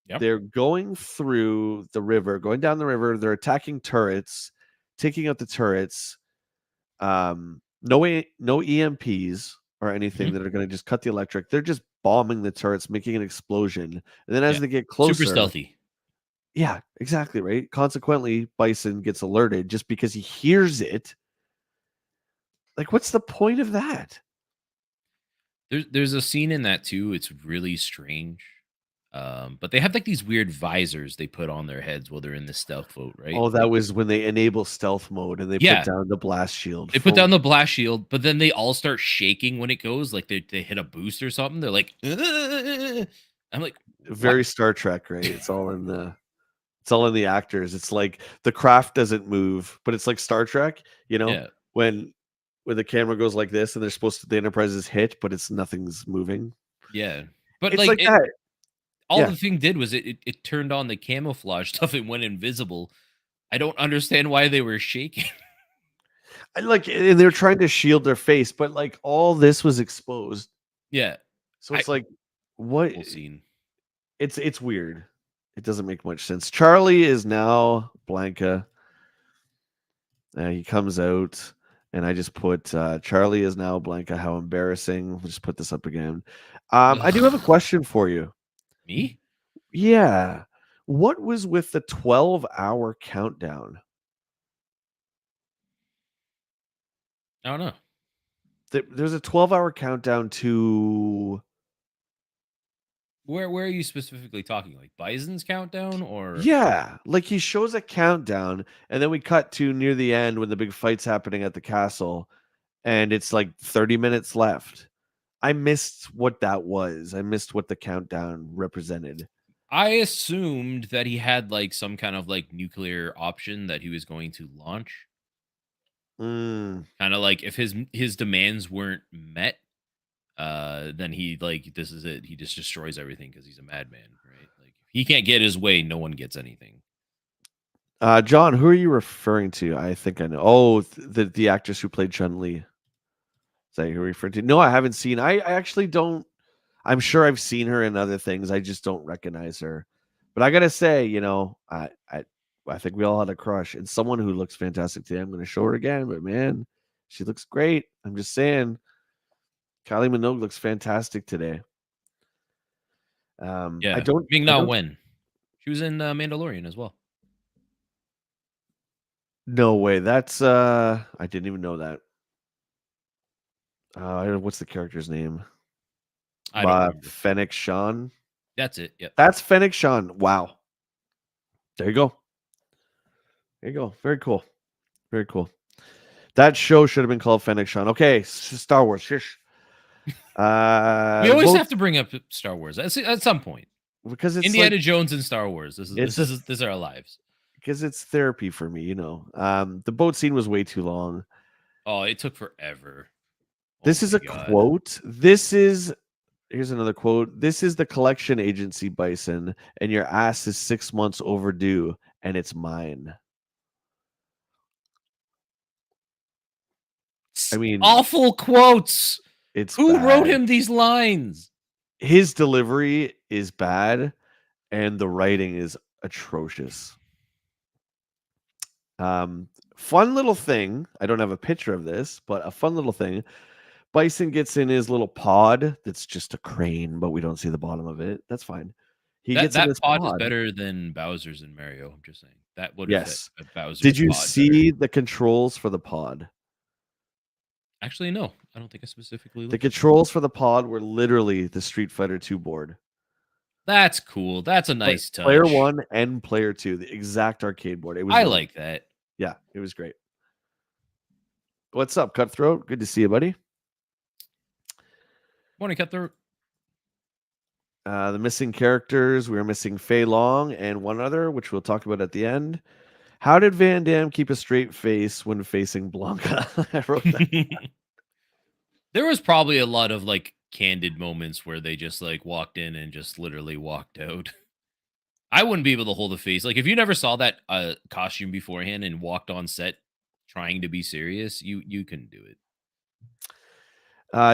Yep.
They're going through the river, going down the river. They're attacking turrets, taking out the turrets. No EMPs or anything
Mhm.
that are going to just cut the electric. They're just bombing the turrets, making an explosion. And then as
Yeah.
they get
Super
closer,
stealthy.
yeah, exactly right. Consequently, Bison gets alerted just because he hears it. Like, what's the point of that?
There's a scene in that too. It's really strange. But they have like these weird visors they put on their heads while they're in the stealth boat, right?
Oh, that
Like,
was when they enable stealth mode and they put
yeah,
down the blast shield.
they put down the blast shield, but then they all start shaking when it goes. Like they hit a boost or something. They're like, I'm like, what?
Very Star Trek, right? It's all in the actors. It's like the craft doesn't move, but it's like Star Trek,
Yeah,
when the camera goes like this and they're supposed to the Enterprise is hit, but it's nothing's moving.
yeah. But
It's
like
like
it,
that.
all
Yeah.
the thing did was it turned on the camouflage stuff and went invisible. I don't understand why they were shaking.
And they're trying to shield their face, but like all this was exposed.
Yeah,
So
I
it's like, what?
whole scene.
It's weird. It doesn't make much sense. Charlie is now Blanca. He comes out, and I just put Charlie is now Blanca. How embarrassing! We'll just put this up again. I do have a
Ugh.
question for you.
Me?
Yeah, what was with the 12-hour countdown?
I don't know.
There's a 12-hour countdown to.
Where are you specifically talking? Like Bison's countdown or
Yeah, like he shows a countdown, and then we cut to near the end when the big fight's happening at the castle, and it's like 30 minutes left. I missed what that was. I missed what the countdown represented.
I assumed that he had like some kind of like nuclear option that he was going to launch.
Mm,
Kind of like if his demands weren't met, then he like this is it. He just destroys everything because he's a madman, right? Like if he can't get his way, no one gets anything.
John, who are you referring to? I think I know. Oh, the actress who played Chun Li. Is that who you're referring to? No, I haven't seen. I actually don't. I'm sure I've seen her in other things. I just don't recognize her. But I gotta say, I think we all had a crush, and someone who looks fantastic today. I'm gonna show her again, but man, she looks great. I'm just saying, Kylie Minogue looks fantastic today.
Yeah, Ming
I
Na
don't.
Wen. She was in Mandalorian as well.
No way. That's I didn't even know that. What's the character's name?
I don't remember.
Fennec Shan.
That's it. Yep.
That's Fennec Shan. Wow. There you go. There you go. Very cool. Very cool. That show should have been called Fennec Shan. Okay, Star Wars. Shish.
We always
Both
have to bring up Star Wars at some point.
because it's like
Indiana Jones and Star Wars. This is
it's
this
a
is this is our lives.
because it's therapy for me. The boat scene was way too long.
Oh, it took forever. Oh
This is
my
a
god.
quote. Here's another quote. This is the collection agency, Bison, and your ass is 6 months overdue, and it's mine. I mean,
Awful quotes.
it's
Who wrote
bad.
him these lines?
His delivery is bad, and the writing is atrocious. Fun little thing. I don't have a picture of this, but a fun little thing. Bison gets in his little pod that's just a crane, but we don't see the bottom of it. That's fine. He
That
gets in
that
his
pod is
pod.
better than Bowser's and Mario. I'm just saying that would have fit
Yes. Did
Bowser's
you
pod better.
see the controls for the pod?
Actually, no, I don't think I specifically
The
looked at that.
controls for the pod were literally the Street Fighter 2 board.
That's cool. That's a nice
Player
touch.
1 and player 2, the exact arcade board. It was
I
really,
like that.
yeah, it was great. What's up, Cutthroat? Good to see you, buddy.
Want to cut through?
The missing characters, we were missing Fei Long and one other, which we'll talk about at the end. How did Van Damme keep a straight face when facing Blanca? I wrote that.
There was probably a lot of like candid moments where they just like walked in and just literally walked out. I wouldn't be able to hold a face. Like if you never saw that costume beforehand and walked on set trying to be serious, you couldn't do it.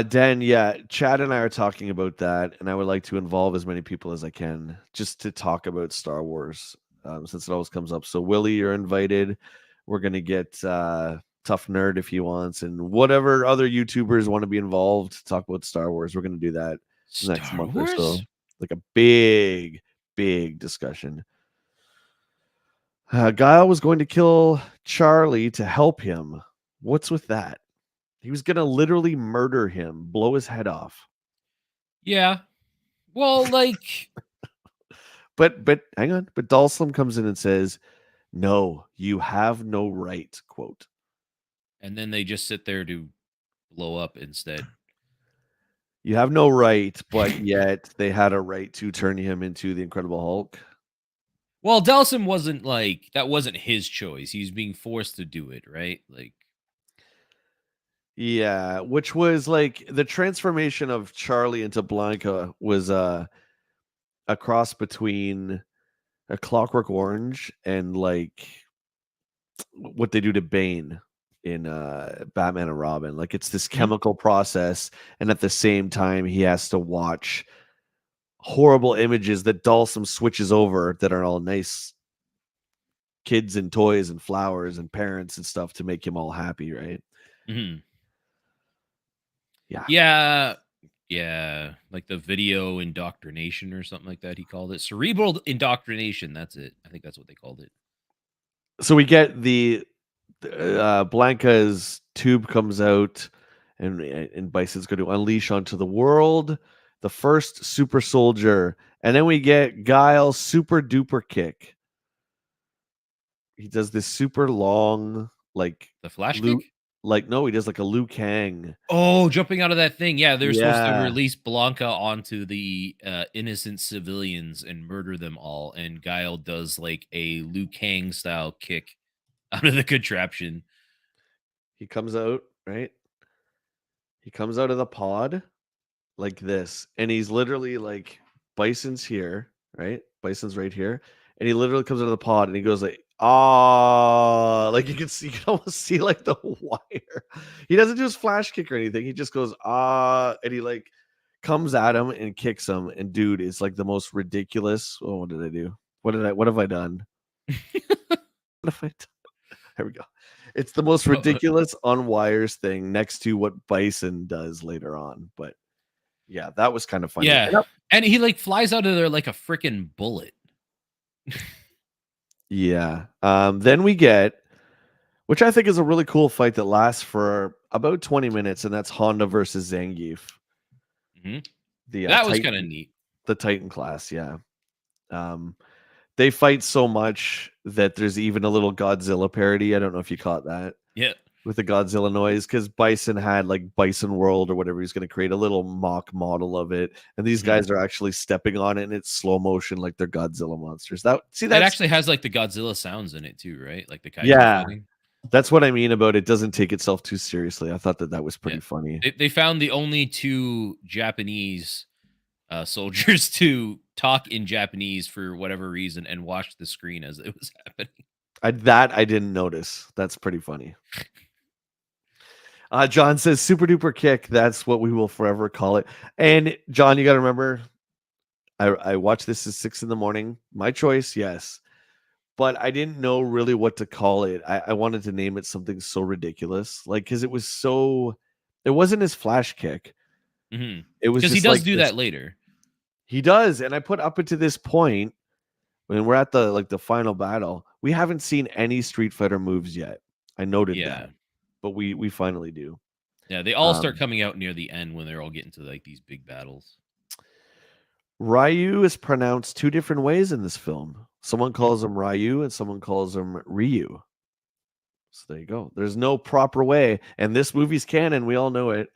Dan, yeah, Chad and I are talking about that, and I would like to involve as many people as I can just to talk about Star Wars, since it always comes up. So, Willie, you're invited. We're gonna get Tough Nerd if he wants, and whatever other YouTubers want to be involved to talk about Star Wars. We're gonna do that next
Star
month or so,
Wars?
like a big, big discussion. Guile was going to kill Charlie to help him. What's with that? He was gonna literally murder him, blow his head off.
Yeah. Well, like
But hang on. But Dalsum comes in and says, "No, you have no right." Quote.
and then they just sit there to blow up instead.
You have no right, but yet they had a right to turn him into the Incredible Hulk.
Well, Delson wasn't like that wasn't his choice. He was being forced to do it, right? Like
Yeah, which was like the transformation of Charlie into Blanca was a cross between a Clockwork Orange and like what they do to Bane in Batman and Robin. Like it's this
Mhm.
chemical process, and at the same time he has to watch horrible images that Dalsum switches over that are all nice kids and toys and flowers and parents and stuff to make him all happy, right?
Mhm.
Yeah.
Yeah. Yeah, like the video indoctrination or something like that, he called it. Cerebral indoctrination, that's it. I think that's what they called it.
So we get the Blanca's tube comes out, and Bison's going to unleash onto the world the first super soldier, and then we get Guile's super duper kick. He does this super long, like
The flash
Luke,
kick?
like no, he does like a Liu Kang.
Oh, jumping out of that thing. Yeah, they're supposed to
Yeah,
release Blanca onto the, innocent civilians and murder them all, and Guile does, like, a Liu Kang style kick out of the contraption.
he comes out right. He comes out of the pod like this, and he's literally like Bison's here, right? Bison's right here, and he literally comes out of the pod and he goes like, "Ah!" Like you can see, you can almost see like the wire. He doesn't do his flash kick or anything. He just goes, "Ah!" and he like comes at him and kicks him. And dude, it's like the most ridiculous. Oh, what did I do? What have I done? What have I done? There we go. It's the most ridiculous on wires thing next to what Bison does later on, but yeah, that was kind of funny.
Yeah, and he, like, flies out of there like a freaking bullet.
Yeah. Then we get, which I think is a really cool fight that lasts for about 20 minutes, and that's Honda versus Zangief,
Mhm.
the
That was kinda neat.
Titan class. Yeah. Um, they fight so much that there's even a little Godzilla parody. I don't know if you caught that
Yeah.
with the Godzilla noise, because Bison had like Bison World or whatever. He's going to create a little mock model of it, and these
Mhm.
guys are actually stepping on it, and it's slow motion like they're Godzilla monsters.
It
That's
actually has, like, the Godzilla sounds in it too, right? Like the kaiju
yeah.
fighting?
That's what I mean about it doesn't take itself too seriously. I thought that that was
Yeah.
pretty funny.
They found the only 2 Japanese, soldiers to talk in Japanese for whatever reason and watch the screen as it was happening.
I didn't notice. That's pretty funny. John says super duper kick. That's what we will forever call it. And John, you got to remember, I watched this at 6 in the morning. My choice, yes. But I didn't know really what to call it. I wanted to name it something so ridiculous. Like, because it wasn't his flash kick.
Mhm.
It was
Because he
just
does
like
do
this.
that later.
He does. And I put up until this point, when we're at the final battle, we haven't seen any Street Fighter moves yet. I noted
Yeah.
that, but we finally do.
Yeah, they all start
Um,
coming out near the end when they're all getting to, like, these big battles.
Ryu is pronounced two different ways in this film. Someone
Mhm.
calls him Ryu and someone calls him Ryu. So there you go. There's no proper way, and this movie's canon. We all know it.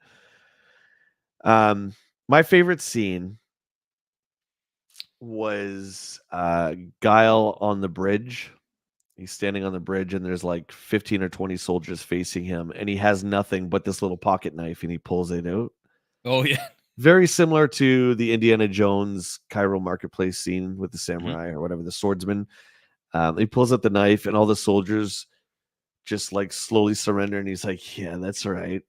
My favorite scene was Guile on the bridge. He's standing on the bridge, and there's like 15 or 20 soldiers facing him, and he has nothing but this little pocket knife, and he pulls it out.
Oh, yeah.
Very similar to the Indiana Jones Cairo Marketplace scene with the
Mhm.
samurai or whatever, the swordsman. He pulls out the knife, and all the soldiers just like slowly surrender, and he's like, "Yeah, that's right.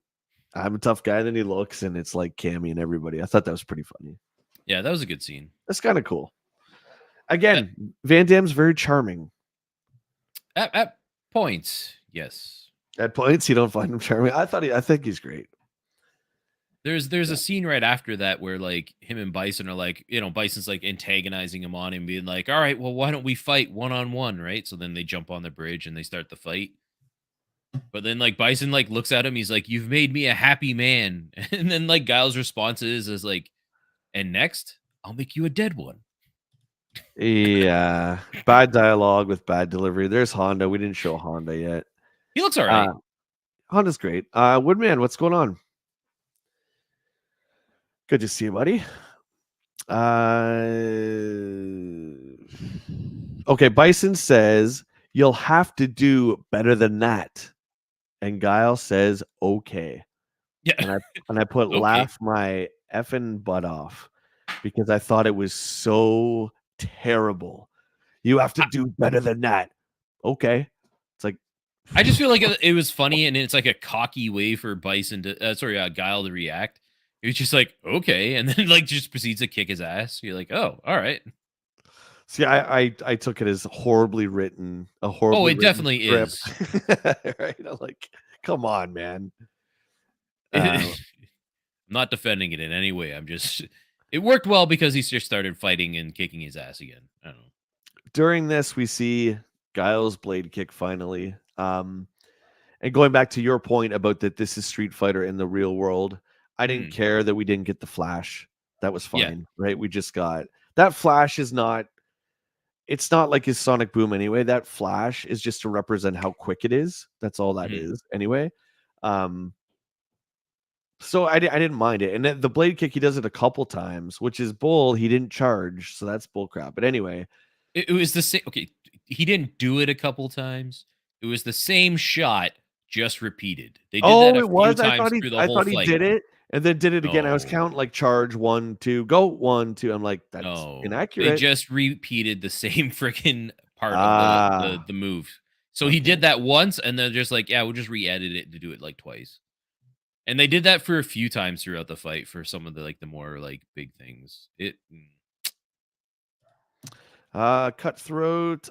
I'm a tough guy." And then he looks, and it's like Cammy and everybody. I thought that was pretty funny.
Yeah, that was a good scene.
That's kind of cool.
At
Again, Van Damme's very charming.
at points, yes.
At points, you don't find him charming. I think he's great.
There's
Yeah.
a scene right after that where, like, him and Bison are, like, Bison's, like, antagonizing him on him, being like, "All right, well, why don't we fight one-on-one," right? So then they jump on the bridge and they start the fight. But then, like, Bison, like, looks at him, he's like, "You've made me a happy man." And then, like, Guile's response is like, "And next, I'll make you a dead one."
Yeah, bad dialogue with bad delivery. There's Honda. We didn't show Honda yet.
He looks all
Uh,
right.
Honda's great. Woodman, what's going on? Good to see you, buddy. Okay, Bison says you'll have to do better than that, and Guile says okay.
Yeah.
and I put
Okay.
laugh my effing butt off because I thought it was so terrible. You have to
I,
do better than that. Okay. It's like
I just feel like it was funny, and it's like a cocky way for Bison to, Guile to react. He was just like, okay, and then like just proceeds to kick his ass. You're like, oh, all right.
see, I took it as a
Oh,
horribly
it
written
definitely
script.
is.
Right? I'm like, come on, man.
I'm
Uh,
not defending it in any way. I'm just, it worked well because he just started fighting and kicking his ass again. I don't know.
during this, we see Guile's blade kick finally. And going back to your point about that this is Street Fighter in the real world, I didn't
Mhm.
care that we didn't get the flash. That was
Yeah.
fine, right? We just got that flash is not it's not like his Sonic Boom anyway. That flash is just to represent how quick it is. That's all that
Mhm.
is anyway. Um so I didn't mind it. And then the blade kick he does it a couple times, which is bull. He didn't charge, so that's bull crap. But anyway,
It was the same. Okay, he didn't do it a couple times. It was the same shot, just repeated. They did that
oh,
a
it
few
was.
times through the
I
whole
thought he
fight.
did it and then did it again. I was
No,
counting like charge 1, 2, go 1, 2. I'm like, that's
no, they
inaccurate.
just repeated the same freaking part of
Ah,
the move. So he
okay.
did that once, and then just like, yeah, we'll just re-edit it to do it like twice. And they did that for a few times throughout the fight for some of the like the more like big things.
Cutthroat.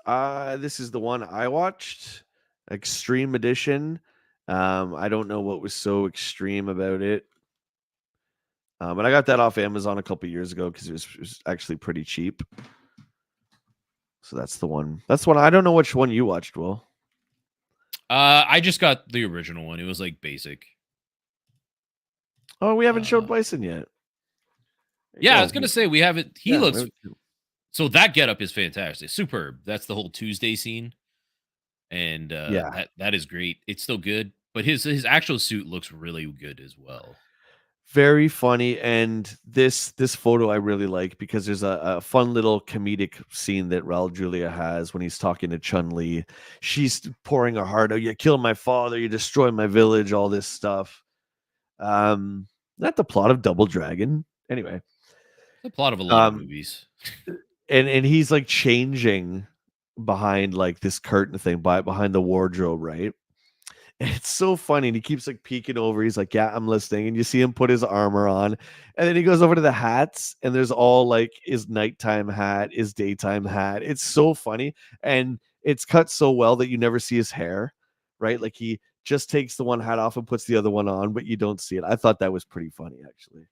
This is the one I watched. Extreme Edition. I don't know what was so extreme about it. But I got that off Amazon a couple years ago because it was actually pretty cheap. So that's the one. That's one. I don't know which one you watched, Will.
I just got the original one. It was like basic.
Oh, we haven't showed
Uh,
Bison yet. There you
yeah, I
go.
was gonna say we haven't. He
Yeah,
looks so that getup is fantastic, superb. That's the whole Tuesday scene, and
yeah.
that is great. It's still good, but his actual suit looks really good as well.
Very funny, and this photo I really like because there's a fun little comedic scene that Raul Julia has when he's talking to Chun Li. She's pouring her heart out. You killed my father. You destroyed my village. All this stuff. Not the plot of Double Dragon. Anyway,
The plot of a lot of
um,
movies.
and he's like changing behind like this curtain thing behind the wardrobe, right? It's so funny, and he keeps, like, peeking over, he's like, "Yeah, I'm listening," and you see him put his armor on, and then he goes over to the hats, and there's all, like, his nighttime hat, his daytime hat, it's so funny, and it's cut so well that you never see his hair, right? Like, he just takes the one hat off and puts the other one on, but you don't see it. I thought that was pretty funny, actually. It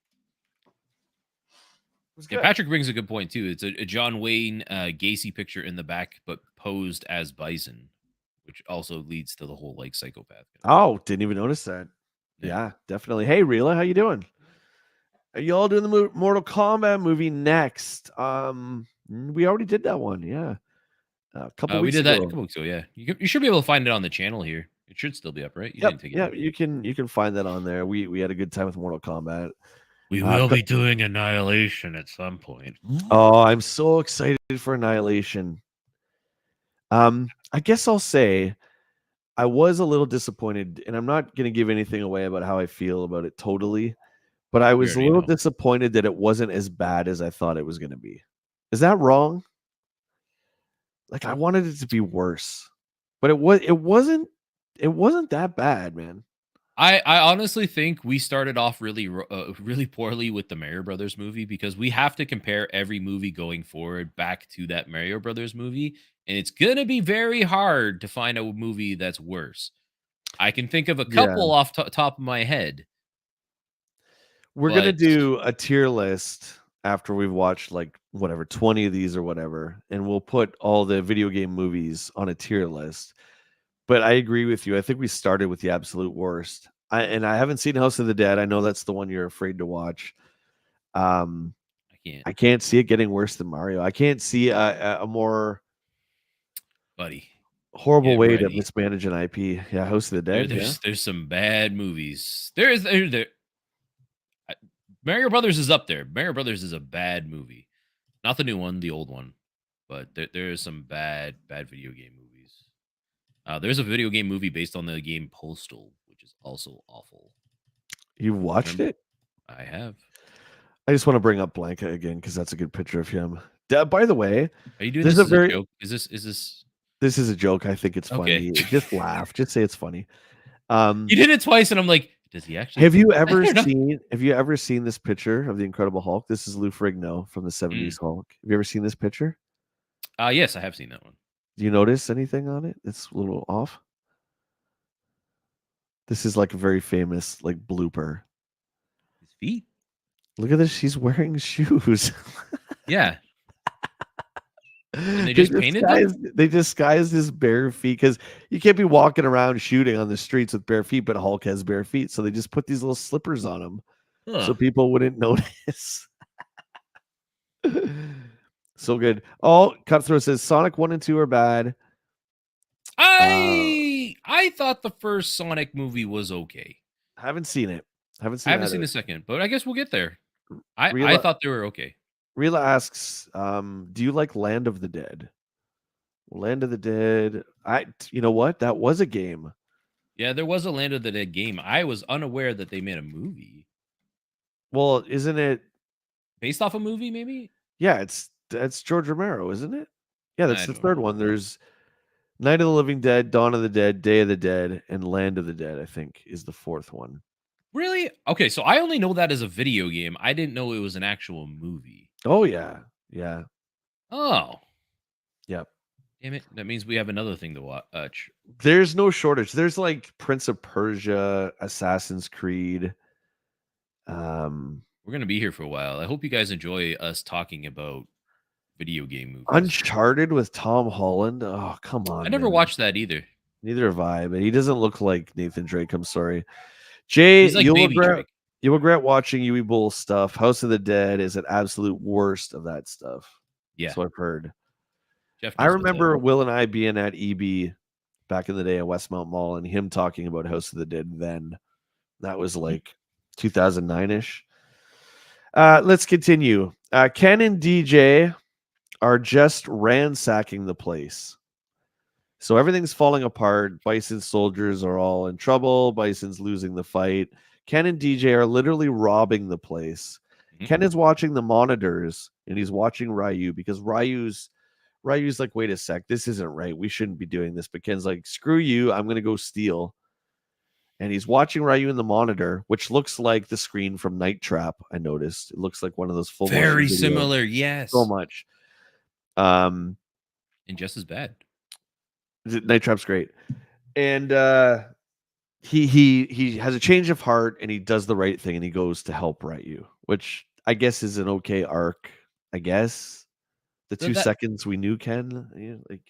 was
Yeah,
good.
Patrick brings a good point too. It's a John Wayne Gacy picture in the back, but posed as Bison, which also leads to the whole like psychopath kind of thing.
Oh, didn't even notice that.
Yeah.
Yeah, definitely. Hey, Rila, how you doing? Are you all doing the Mortal Kombat movie next? We already did that one, yeah, a couple
We
weeks
did that a
ago.
couple weeks ago. Yeah, you should be able to find it on the channel here. It should still be up, right? You
Yep,
didn't take it
yeah,
down.
you can find that on there. We had a good time with Mortal Kombat.
We
Uh,
will
co-
be doing Annihilation at some point.
oh, I'm so excited for Annihilation. I guess I'll say I was a little disappointed, and I'm not going to give anything away about how I feel about it totally, but I
We
was a
already
little
know.
disappointed that it wasn't as bad as I thought it was going to be. Is that wrong? Like I wanted it to be worse, but it wasn't that bad, man.
I honestly think we started off really poorly with the Mario Brothers movie because we have to compare every movie going forward back to that Mario Brothers movie, and it's gonna be very hard to find a movie that's worse. I can think of a
Yeah.
couple off top of my head,
We're gonna
but
do a tier list after we've watched like whatever 20 of these or whatever, and we'll put all the video game movies on a tier list. But I agree with you. I think we started with the absolute worst. I haven't seen House of the Dead. I know that's the one you're afraid to watch. Um,
I can't,
I can't see it getting worse than Mario. I can't see a more
buddy.
horrible
Get
way to
ready.
mismanage an IP. Yeah, House of the Dead. Yeah.
There's some bad movies. There I- Mario Brothers is up there. Mario Brothers is a bad movie. Not the new one, the old one. But there is some bad video game movies. There's a video game movie based on the game Postal, which is also awful.
You've watched
Remember?
it?
I have.
I just want to bring up Blanca again because that's a good picture of him. By the way,
Are you doing
there's
this
a
as a
very
joke? Is this
this is a joke. I think it's
okay?
funny. Just laugh. Just say it's funny. Um,
You did it twice, and I'm like, does he actually
have
think
you
that
ever
or not?
seen have you ever seen this picture of the Incredible Hulk? This is Lou Ferrigno from the
Mm.
70s Hulk. Have you ever seen this picture?
Yes, I have seen that one.
Do you notice anything on it? It's a little off. This is like a very famous like blooper.
His feet.
Look at this. She's wearing shoes.
Yeah, and they
they
just painted them.
disguise his bare feet because you can't be walking around shooting on the streets with bare feet, but Hulk has bare feet, so they just put these little slippers on him so
Huh.
people wouldn't notice. So good. Oh, Cutthroat says Sonic 1 and 2 are bad. Uh
I thought the first Sonic movie was okay.
haven't seen it. Haven't
I
seen
haven't seen
either.
the second, but I guess we'll get there. I
Rila
thought they were okay.
Rila asks, do you like Land of the Dead? Land of the Dead. You know what? That was a game.
Yeah, there was a Land of the Dead game. I was unaware that they made a movie
Well, isn't it?
based off a movie. Maybe
Yeah, that's George Romero, isn't it? Yeah, that's
I
the
don't
third
know.
one. There's Night of the Living Dead, Dawn of the Dead, Day of the Dead, and Land of the Dead, I think, is the fourth one.
Really? Okay, so I only know that as a video game. I didn't know it was an actual movie.
Oh yeah. Yeah.
Oh,
Yep.
damn it! That means we have another thing to watch.
There's no shortage. There's like Prince of Persia, Assassin's Creed.
We're gonna be here for a while. I hope you guys enjoy us talking about video game movies.
Uncharted with Tom Holland. Oh, come
I
on,
never
man.
watched that either.
Neither have I, but he doesn't look like Nathan Drake. I'm sorry. Jay,
He's like Baby Drake.
you'll regret watching Yui Bull stuff. House of the Dead is an absolute worst of that stuff.
Yeah,
So I've heard.
Jeff
I
knows what's up.
remember Will and I being at EB back in the day at Westmount Mall and him talking about House of the Dead then. That was like 2009-ish. Let's continue. Ken and DJ are just ransacking the place. So everything's falling apart. Bison's soldiers are all in trouble. Bison's losing the fight. Ken and DJ are literally robbing the place.
Mhm.
Ken is watching the monitors and he's watching Ryu because Ryu's like, wait a sec, this isn't right. We shouldn't be doing this. But Ken's like, screw you. I'm gonna go steal. And he's watching Ryu in the monitor, which looks like the screen from Night Trap. I noticed it looks like one of those full
Very
motion videos.
similar, yes.
So much.
And just as bad.
Night Trap's great. And he has a change of heart and he does the right thing and he goes to help Ryu, which I guess is an okay arc. I guess the 2 seconds we knew Ken, like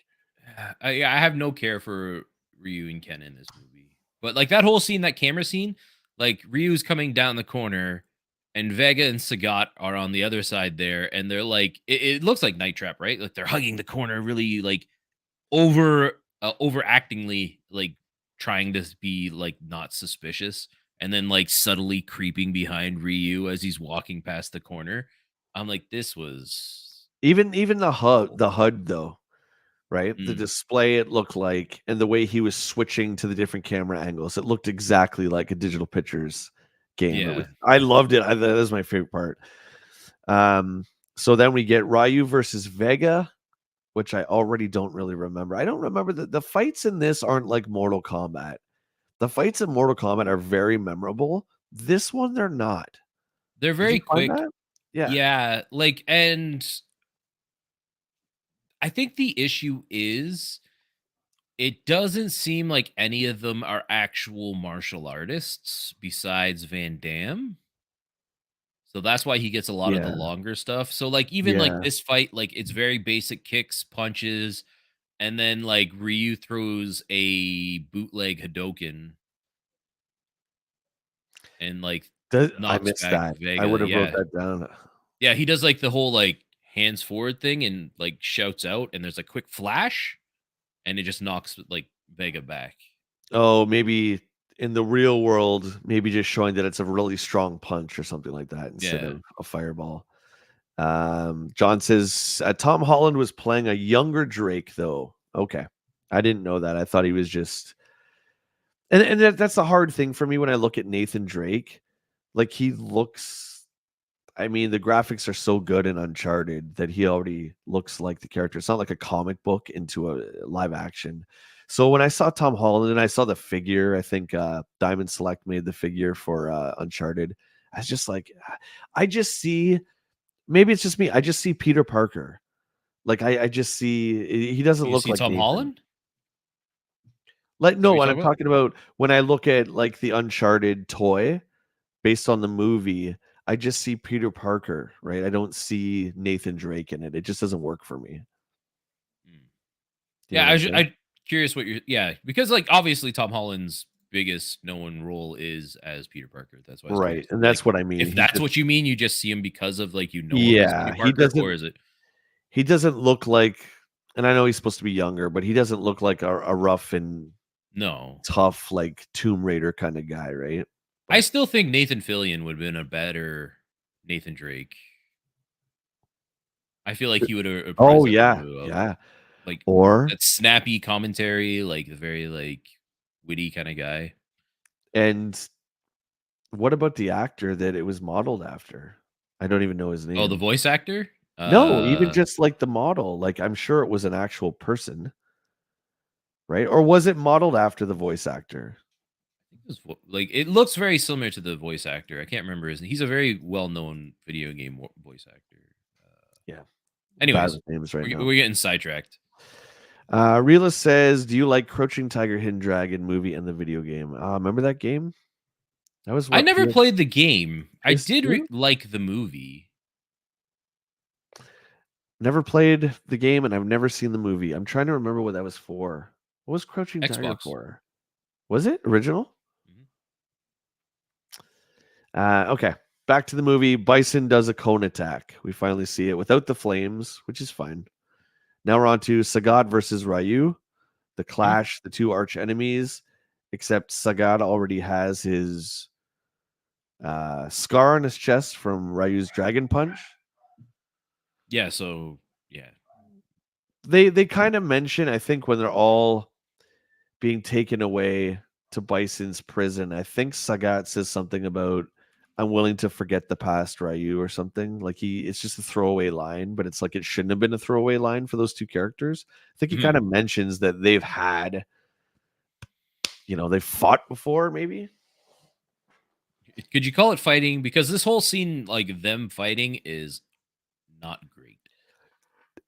I have no care for Ryu and Ken in this movie, but like that whole scene, that camera scene, like Ryu's coming down the corner, and Vega and Sagat are on the other side there, and they're like, it looks like Night Trap, right? Like they're hugging the corner, really like overactingly, like trying to be like not suspicious, and then like subtly creeping behind Ryu as he's walking past the corner. I'm like, this was
even the HUD though, right? The display it looked like, and the way he was switching to the different camera angles, it looked exactly like a digital pictures game.
Yeah.
I loved it. That was my favorite part. So then we get Ryu versus Vega, which I already don't really remember. I don't remember the fights in this aren't like Mortal Kombat. The fights in Mortal Kombat are very memorable. This one, they're not.
They're
Did you
very
find
quick.
that? Yeah.
Yeah, like, and I think the issue is it doesn't seem like any of them are actual martial artists besides Van Damme. So that's why he gets a lot of the
Yeah.
longer stuff. So like even like this fight, like it's very basic kicks, punches, and then like Ryu throws a bootleg Hadoken and like
I
knocks
missed
back
that. I
Vega.
would have wrote
Yeah.
that down.
Yeah, he does like the whole like hands forward thing and like shouts out, and there's a quick flash, and it just knocks like Vega back.
Oh, maybe in the real world, maybe just showing that it's a really strong punch or something like that instead
Yeah.
of a fireball. John says Tom Holland was playing a younger Drake, though. Okay, I didn't know that. I thought he was just, and that's the hard thing for me when I look at Nathan Drake. like he looks. I mean, the graphics are so good in Uncharted that he already looks like the character. It's not like a comic book into a live action. So when I saw Tom Holland and I saw the figure, I think Diamond Select made the figure for Uncharted. I was just like, I just see. Maybe it's just me. I just see Peter Parker. Like I just see he doesn't
You
look
see
like
Tom
Nathan.
Holland? Is
Like
that what
no,
you're
when
talking
I'm
about?
talking about when I look at like the Uncharted toy based on the movie, I just see Peter Parker, right? I don't see Nathan Drake in it. It just doesn't work for me.
Hmm.
Do you know
Yeah,
what I'm saying?
I curious what you're. Yeah, because like obviously Tom Holland's biggest known role is as Peter Parker. That's why I was
Right.
curious.
And
Like,
that's what I mean.
if
He
that's
just
what you mean, you just see him because of like him as
yeah,
Peter Parker, or is it
he doesn't look like and I know he's supposed to be younger, but he doesn't look like a rough and
no?
tough like Tomb Raider kind of guy, right?
I
But
still think Nathan Fillion would have been a better Nathan Drake. I feel like he would have
oh
represented
yeah,
really well.
yeah.
Like
Or
that snappy commentary, like the very like witty kind of guy.
and what about the actor that it was modeled after? I don't even know his
Oh, the
name.
voice actor.
No, even just like the model. Like I'm sure it was an actual person, right? Or was it modeled after the voice actor?
Like it looks very similar to the voice actor. I can't remember his. He's a very well known video game voice actor. Uh,
Yeah. Bad
anyways,
with names right now.
we're getting sidetracked.
Reela says, "Do you like Crouching Tiger, Hidden Dragon movie and the video game? Remember that game? That was
I
what
never played the game. I did
PS2?
like the movie.
Never played the game, and I've never seen the movie. I'm trying to remember what that was for. What was Crouching Tiger
Xbox.
for? Was it original?
Mhm.
Okay. Back to the movie. Bison does a cone attack. We finally see it without the flames, which is fine. Now we're on to Sagat versus Ryu. The
Mhm.
clash, the two arch enemies, except Sagat already has his scar on his chest from Ryu's dragon punch.
Yeah. So yeah.
They kind of mention, I think, when they're all being taken away to Bison's prison, I think Sagat says something about I'm willing to forget the past, Ryu, or something. Like it's just a throwaway line, but it's like it shouldn't have been a throwaway line for those two characters. I think he kind
Mhm.
of mentions that they've had, they've fought before, maybe.
Could you call it fighting? Because this whole scene, like them fighting, is not great.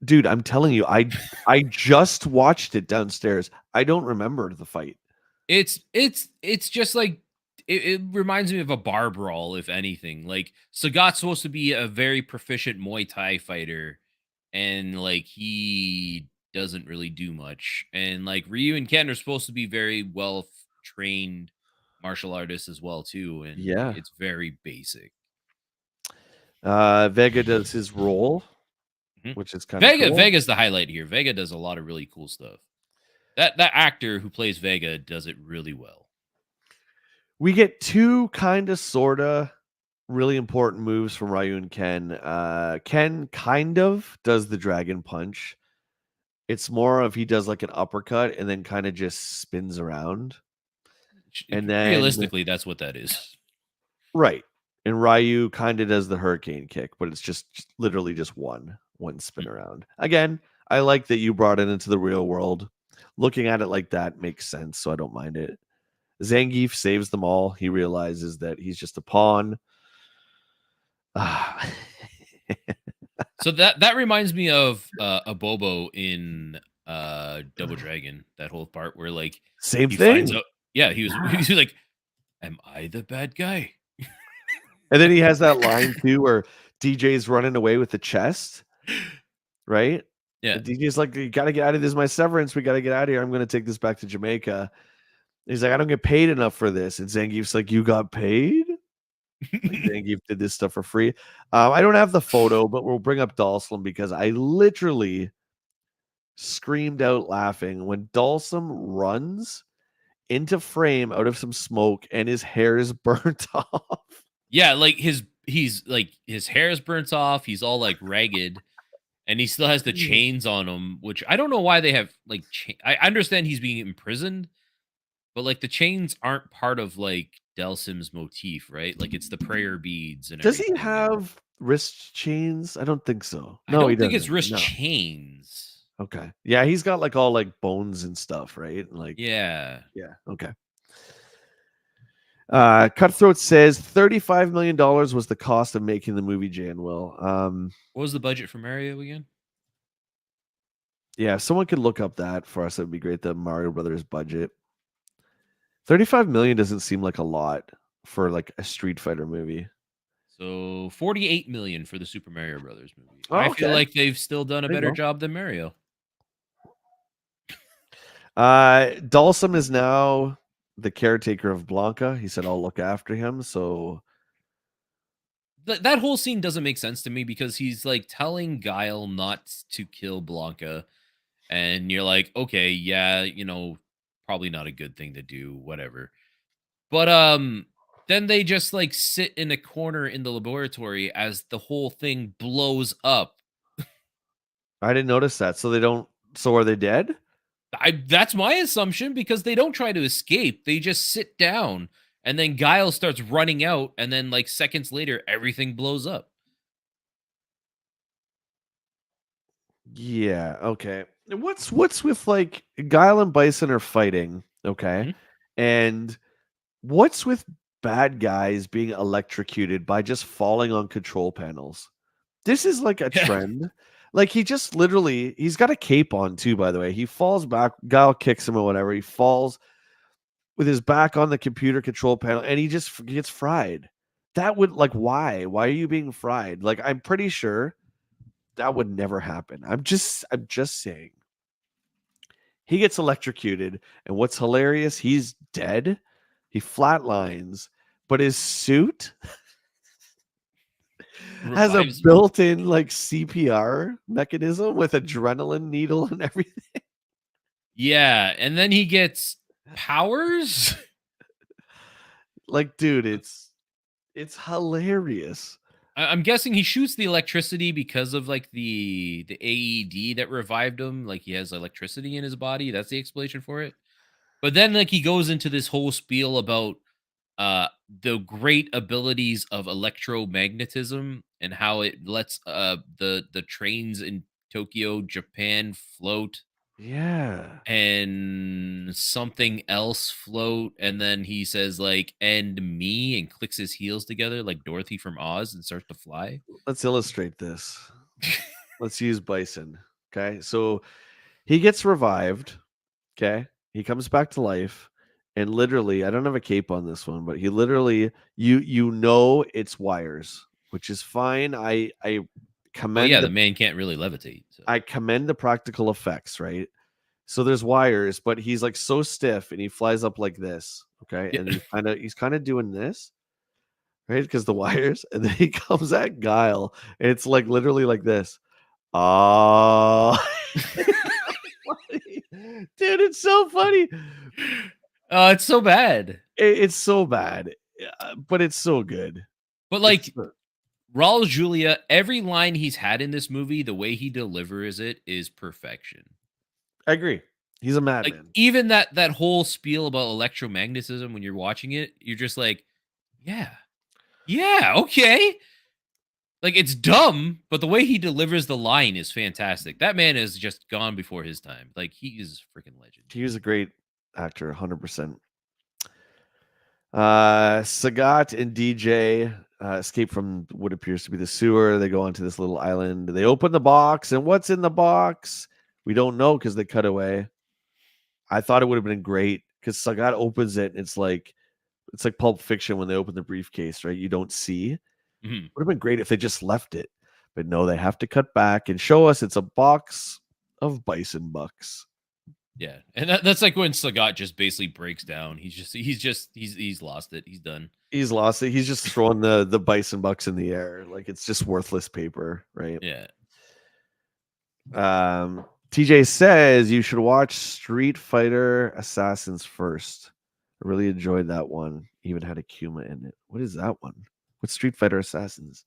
Dude, I'm telling you, I just watched it downstairs. I don't remember the fight.
It's just like it reminds me of a bar brawl, if anything. Like Sagat's supposed to be a very proficient Muay Thai fighter, and like he doesn't really do much. And like Ryu and Ken are supposed to be very well trained martial artists as well too, and like
Yeah.
it's very basic.
Vega does his role,
Mhm.
which is kind of cool.
Vega's the highlight here. Vega does a lot of really cool stuff. That actor who plays Vega does it really well.
We get two kind of sorta really important moves from Ryu and Ken. Ken kind of does the dragon punch. It's more of he does like an uppercut and then kind of just spins around. And then
Realistically, that's what that is.
right. And Ryu kind of does the hurricane kick, but it's just literally just one spin around. Again, I like that you brought it into the real world. Looking at it like that makes sense, so I don't mind it. Zangief saves them all. He realizes that he's just a pawn. Ah.
So that reminds me of a Bobo in Double Dragon. That whole part where like
Same
he finds
thing.
out. Yeah, he was he
Yeah.
was like, "Am I the bad guy?"
And then he has that line too where DJ's running away with the chest, right?
Yeah.
And DJ's like, "You got to get out of this. My severance. We got to get out of here. I'm going to take this back to Jamaica." He's like, "I don't get paid enough for this." And Zangief's like, "You got paid?" Like Zangief did this stuff for free. I don't have the photo, but we'll bring up Dalsum because I literally screamed out laughing when Dalsum runs into frame out of some smoke and his hair is burnt off.
Yeah, like he's like his hair is burnt off. He's all like ragged, and he still has the chains on him. Which I don't know why they have like. I understand he's being imprisoned, but like the chains aren't part of like Delsim's motif, right? Like it's the prayer beads and
Does he
everything. And
have wrist chains? I don't think so.
I
No, he
don't think it's
doesn't.
wrist
No.
chains.
Okay. Yeah, he's got like all like bones and stuff, right? Like,
Yeah.
yeah. Okay. Cutthroat says $35 million was the cost of making the movie Jay and Will.
What was the budget for Mario again?
Yeah, if someone could look up that for us, that'd be great. The Mario Brothers budget. 35 million doesn't seem like a lot for like a Street Fighter movie.
So 48 million for the Super Mario Brothers movie. I
Oh,
feel
okay.
like they've still done a
There you
better
go.
job than Mario.
Dalsum is now the caretaker of Blanca. He said, I'll look after him. So
That whole scene doesn't make sense to me because he's like telling Guile not to kill Blanca. And you're like, okay, yeah, probably not a good thing to do, whatever. But then they just like sit in a corner in the laboratory as the whole thing blows up.
I didn't notice that. So they don't. So are they dead?
That's my assumption because they don't try to escape. They just sit down and then Guile starts running out and then like seconds later everything blows up.
Yeah. Okay. And what's with like Guile and Bison are fighting? Okay.
Mhm.
And what's with bad guys being electrocuted by just falling on control panels? This is like a
Yeah.
trend. Like he just literally, he's got a cape on too, by the way. He falls back, Guile kicks him or whatever. He falls with his back on the computer control panel and he just gets fried. That would like why? Why are you being fried? Like I'm pretty sure that would never happen. I'm just saying. He gets electrocuted, and what's hilarious, he's dead. He flatlines, but his suit has a
Revives him.
built-in like CPR mechanism with adrenaline needle and everything.
Yeah, and then he gets powers.
Like, dude, it's hilarious.
I'm guessing he shoots the electricity because of like the AED that revived him. Like he has electricity in his body. That's the explanation for it. But then like he goes into this whole spiel about the great abilities of electromagnetism and how it lets the trains in Tokyo, Japan float
Yeah.
and something else float, and then he says like "and me" and clicks his heels together like Dorothy from Oz and starts to fly.
Let's illustrate this. Let's use Bison. Okay. So he gets revived. Okay. He comes back to life. And literally, I don't have a cape on this one, but he literally, you know it's wires, which is fine. I
Well, yeah,
commend
the
the
man can't really levitate. So
I commend the practical effects, right? So there's wires, but he's like so stiff and he flies up like this. Okay.
yeah.
And he's kind of doing this, right? Because the wires, and then he comes at Guile, and it's like literally like this. Oh, dude, it's so funny.
Oh, it's so bad.
It's so bad, but it's so good.
But
It's
like Raul Julia, every line he's had in this movie, the way he delivers it is perfection.
I agree. He's a
Like
madman.
even that whole spiel about electromagnetism when you're watching it, you're just like, yeah. Yeah, okay. Like it's dumb, but the way he delivers the line is fantastic. That man is just gone before his time. Like he is a freaking legend.
He was a great actor, 100%. Sagat and DJ escape from what appears to be the sewer. They go onto this little island. They open the box, and what's in the box? We don't know because they cut away. I thought it would have been great because Sagat opens it. And it's like Pulp Fiction when they open the briefcase, right? You don't see.
Mhm.
Would have been great if they just left it, but no, they have to cut back and show us it's a box of bison bucks.
Yeah, and that's like when Sagat just basically breaks down. He's lost it. He's done.
He's lost it. He's just throwing the bison bucks in the air like it's just worthless paper, right?
Yeah.
TJ says you should watch Street Fighter Assassins first. I really enjoyed that one. Even had a Kuma in it. What is that one? What's Street Fighter Assassins?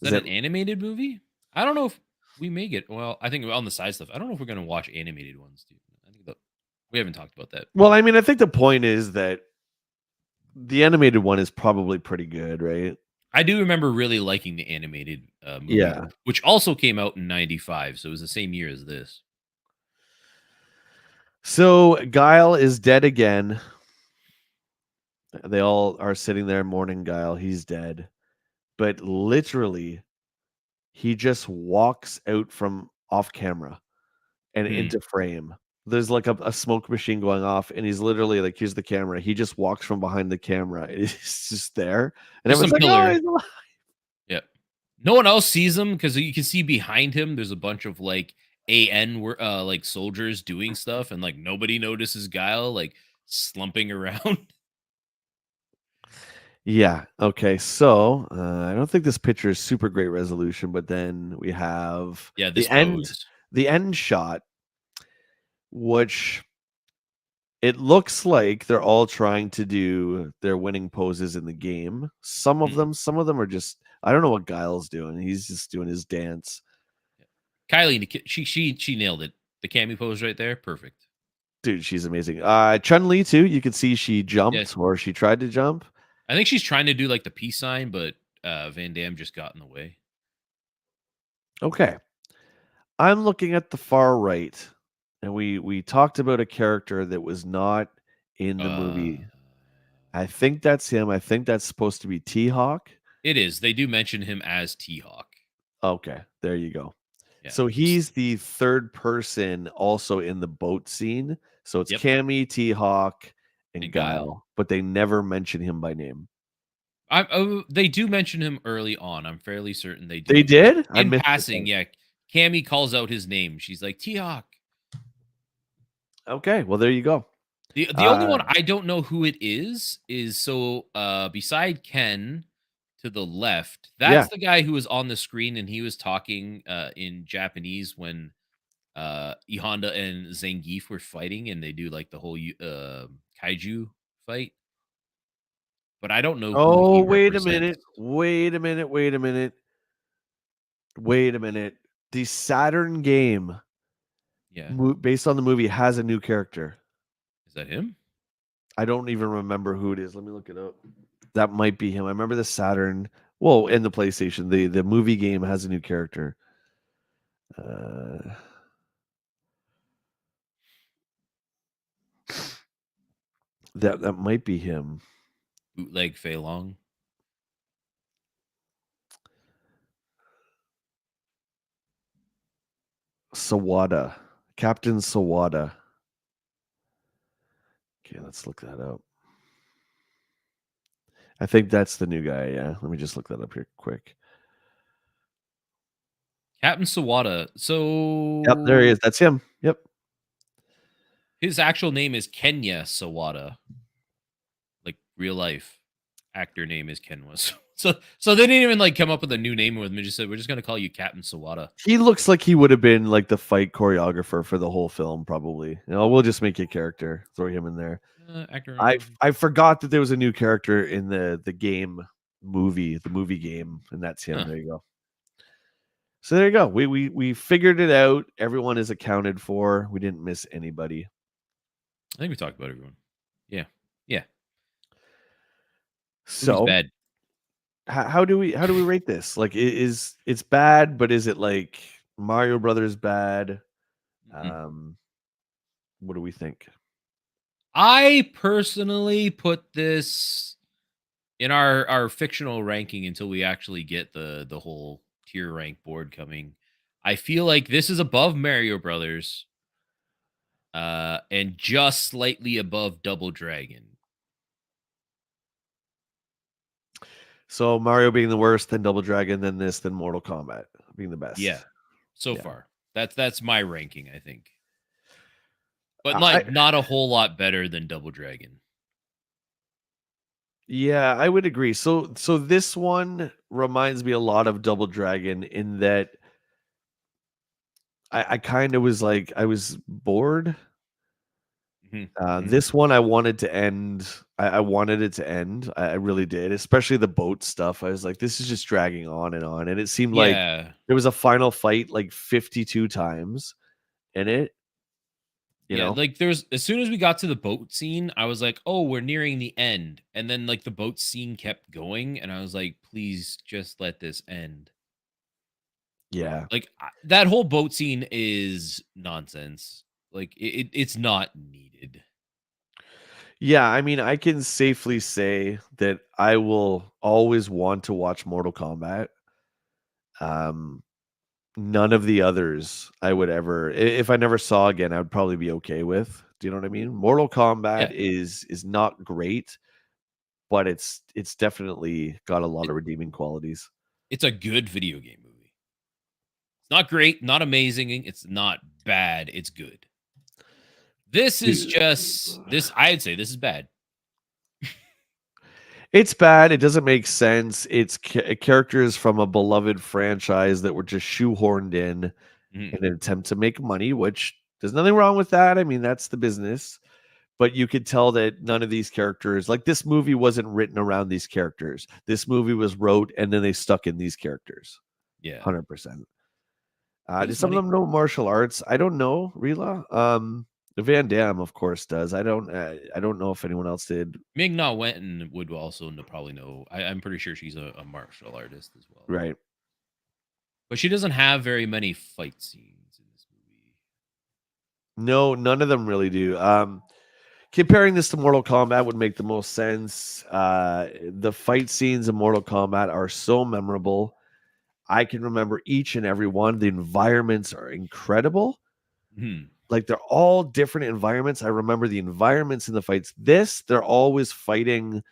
Is that an animated movie? I don't know if we may get. Well, I think on the side stuff. I don't know if we're gonna watch animated ones, dude. I think that we haven't talked about that.
Well, I mean, I think the point is that The animated one is probably pretty good, right?
I do remember really liking the animated movie,
Yeah.
which also came out in '95, so it was the same year as this.
So Guile is dead again. They all are sitting there mourning Guile. He's dead. But literally, he just walks out from off camera and
Hmm.
into frame. There's like a smoke machine going off, and he's literally like, here's the camera. He just walks from behind the camera. He's just there. And
Just
everyone's
some
like, oh,
pillar.
he's alive.
Yep. No one else sees him because you can see behind him. There's a bunch of like like soldiers doing stuff, and like nobody notices Guile like slumping around.
Yeah. Okay. So I don't think this picture is super great resolution, but then we have
Yeah, this pose.
the end shot, which it looks like they're all trying to do their winning poses in the game.
Mhm.
Some of them are just, I don't know what Guile's doing. He's just doing his dance.
Kylie, she nailed it. The cami pose right there, perfect.
Dude, she's amazing. Chun-Li too. You can see she
Yeah,
jumped or she tried to jump.
I think she's trying to do like the peace sign, but Van Damme just got in the way.
Okay. I'm looking at the far right, and we talked about a character that was not in the
Uh,
movie. I think that's him. I think that's supposed to be T-Hawk.
it is. They do mention him as T-Hawk.
Okay, there you go.
Yeah.
So he's the third person also in the boat scene. So it's
Yep.
Cammy, T-Hawk, and
And Guile.
Guile, but they never mention him by name.
They do mention him early on. I'm fairly certain they
They
do.
did? I
In
missed it
passing,
then.
yeah. Cammy calls out his name. She's like, T-Hawk.
Okay, well there you go.
The only
Uh
one I don't know who it is so beside Ken to the left,
yeah.
that's the guy who was on the screen and he was talking in Japanese when E Honda and Zangief were fighting and they do like the whole kaiju fight. But I don't know who
Oh,
he
wait a
represents.
minute. Wait a minute. Wait a minute. Wait a minute. The Saturn game
Yeah.
based on the movie has a new character.
Is that him?
I don't even remember who it is. Let me look it up. That might be him. I remember the Saturn. Well, in the PlayStation, the movie game has a new character. Uh, that might be him.
Bootleg Fei Long.
Sawada. Captain Sawada. Okay, let's look that up. I think that's the new guy, yeah. Let me just look that up here quick.
Captain Sawada.
Yep, there he
So
is. That's him. Yep.
his actual name is Kenya Sawada. Like real life actor name is Ken was. So they didn't even like come up with a new name with him. They just said we're just gonna call you Captain Sawada.
He looks like he would have been like the fight choreographer for the whole film, probably. You know, we'll just make a character, throw him in there.
Actor
I
name.
I forgot that there was a new character in the game movie, the movie game, and that's him.
Huh.
There you go. So there you go. We figured it out. Everyone is accounted for. We didn't miss anybody.
I think we talked about everyone. Yeah. Yeah. Movie's
So
bad.
how do we rate this? Like, is it's bad, but is it like Mario Brothers bad?
Mhm.
Um, what do we think?
I personally put this in our fictional ranking until we actually get the whole tier rank board coming. I feel like this is above Mario Brothers, and just slightly above Double Dragon.
So Mario being the worst, then Double Dragon, then this, then Mortal Kombat being the
Yeah,
best.
so
Yeah.
far that's my ranking. I think, but
I
like not a whole lot better than Double Dragon.
Yeah, I would agree. So this one reminds me a lot of Double Dragon in that I kind of was like I was bored.
Mhm, mhm.
This one I wanted to end. I wanted it to end. I really did, especially the boat stuff. I was like, this is just dragging on, and it seemed like
Yeah,
there was a final fight like 52 times in it. You
Yeah,
know?
like there's as soon as we got to the boat scene, I was like, "Oh, we're nearing the end." And then like the boat scene kept going and I was like, "Please just let this end."
Yeah.
Like that whole boat scene is nonsense. Like it's not needed.
Yeah, I mean, I can safely say that I will always want to watch Mortal Kombat. Um, None of the others I would ever if I never saw again, I would probably be okay with. Do you know what I mean? Mortal Kombat
Yeah.
is not great, but it's definitely got a lot
It,
of redeeming qualities.
it's a good video game movie. It's not great, not amazing, it's not bad, it's good. This is
Dude,
just this I'd say this is bad.
it's bad, it doesn't make sense. It's characters from a beloved franchise that were just shoehorned in
Mhm.
an attempt to make money, which there's nothing wrong with that. I mean, that's the business. But you could tell that none of these characters, like this movie wasn't written around these characters. This movie was wrote and then they stuck in these characters.
Yeah.
100%.
But
Did
it's
some of
funny.
them know martial arts? I don't know, Rila. Van Damme, of course, does. I don't know if anyone else did.
Ming Na Wenton would also probably know. I'm pretty sure she's a martial artist as well.
Right.
But she doesn't have very many fight scenes in this movie.
No, none of them really do. Comparing this to Mortal Kombat would make the most sense. The fight scenes in Mortal Kombat are so memorable. I can remember each and every one. The environments are incredible.
Mhm.
Like they're all different environments. I remember the environments in the fights. This, they're always fighting
In the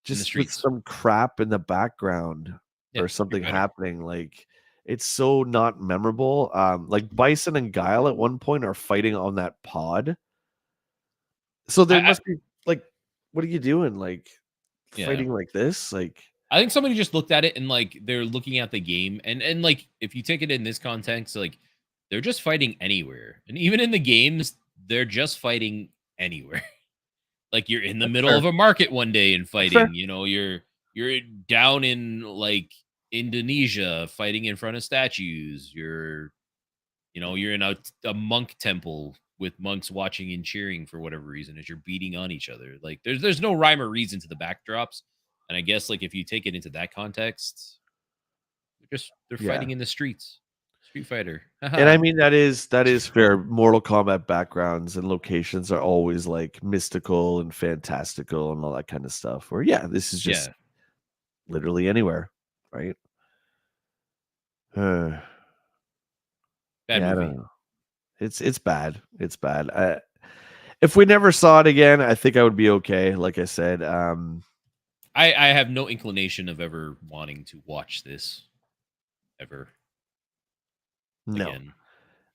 just with
streets.
some crap in the background
Yeah,
or
Street
something
Fighter.
happening. Like it's so not memorable. Like Bison and Guile at one point are fighting on that pod. So there
I
must be like, what are you doing? Like
yeah.
fighting like this? Like,
I think somebody just looked at it and like they're looking at the game and like if you take it in this context, like they're just fighting anywhere. And even in the games, they're just fighting anywhere. Like you're in the
that's
middle
fair.
of a market one day and
That's fair.
fighting, you're down in like Indonesia fighting in front of statues. You're in a monk temple with monks watching and cheering for whatever reason as you're beating on each other. Like there's no rhyme or reason to the backdrops. And I guess like if you take it into that context, they're
Yeah.
fighting in the streets. Street Fighter.
And I
Haha.
mean that is fair. Mortal Kombat backgrounds and locations are always like mystical and fantastical and all that kind of stuff. Where yeah, this is just
Yeah.
literally anywhere, right? Uh,
Bad
yeah, I don't
movie.
know. It's bad. It's bad. If we never saw it again, I think I would be okay. Like I said,
I have no inclination of ever wanting to watch this ever
no.
again.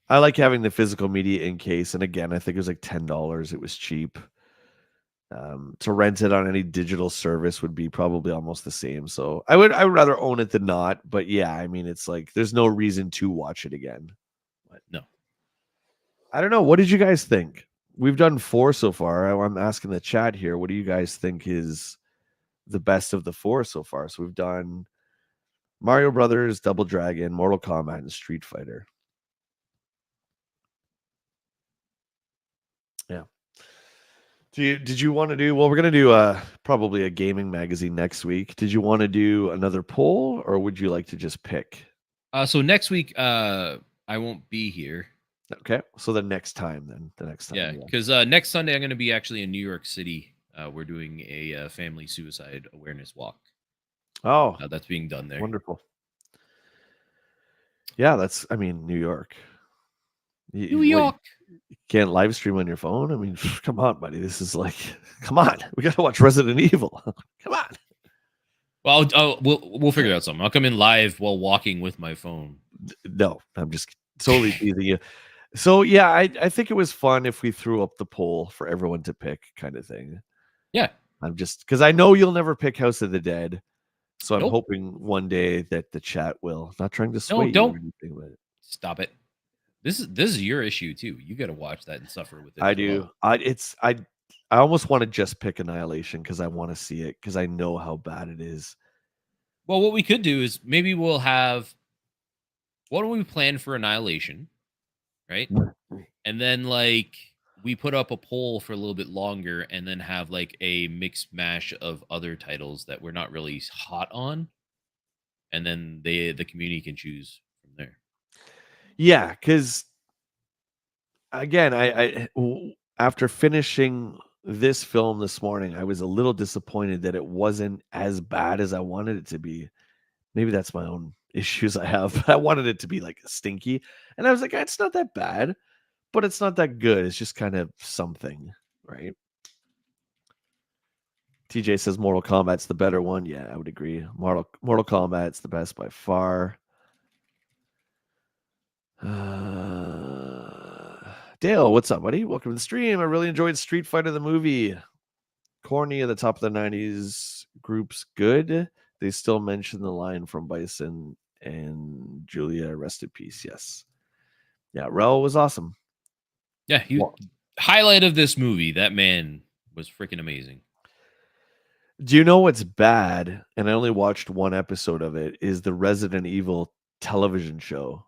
I like having the physical media in case. And again, I think it was like $10. It was cheap. To rent it on any digital service would be probably almost the same. So I would rather own it than not. But yeah, I mean, it's like there's no reason to watch it again. But
No.
I don't know. What did you guys think? We've done 4 so far. I'm asking the chat here. What do you guys think is the best of the 4 so far? So we've done Mario Brothers, Double Dragon, Mortal Kombat, and Street Fighter. Yeah. Did you want to do well, we're gonna do probably a gaming magazine next week. Did you want to do another poll or would you like to just pick?
So next week, I won't be here.
Okay. So the next time then. The next time,
Yeah,
yeah.
because next Sunday I'm going to be actually in New York City. We're doing a family suicide awareness walk.
Oh,
That's being done there.
wonderful. Yeah, that's I mean, New York.
New
What, you
York.
can't live stream on your phone? I mean, come on, buddy. This is like come on. We gotta watch Resident Evil. Come on.
Well, we'll figure out something. I'll come in live while walking with my phone.
No, I'm just totally teasing you. So yeah, I think it was fun if we threw up the poll for everyone to pick kind of thing.
Yeah.
I'm just because I know you'll never pick House of the Dead. So I'm
Nope.
hoping one day that the chat will. Not trying to
No,
sway you or
don't
anything, but
stop it. This is your issue too. You got to watch that and suffer with it
I
as
do.
well.
I almost want to just pick Annihilation because I want to see it because I know how bad it is.
Well, what we could do is maybe we'll have. What do we plan for Annihilation? right? And then like we put up a poll for a little bit longer and then have like a mixed mash of other titles that we're not really hot on, and then the community can choose from there.
Yeah, because again, after finishing this film this morning, I was a little disappointed that it wasn't as bad as I wanted it to be. Maybe that's my own issues I have. But I wanted it to be like stinky, and I was like, it's not that bad, but it's not that good. It's just kind of something, right? TJ says Mortal Kombat's the better one. Yeah, I would agree. Mortal Kombat's the best by far. Dale, what's up, buddy? Welcome to the stream. I really enjoyed Street Fighter the movie. Corny at the top of the 90s group's good. They still mention the line from Bison and Julia, rest in peace. Yes. Yeah, Rel was awesome.
Yeah, highlight of this movie. That man was freaking amazing.
Do you know what's bad? And I only watched one episode of it, is the Resident Evil television show.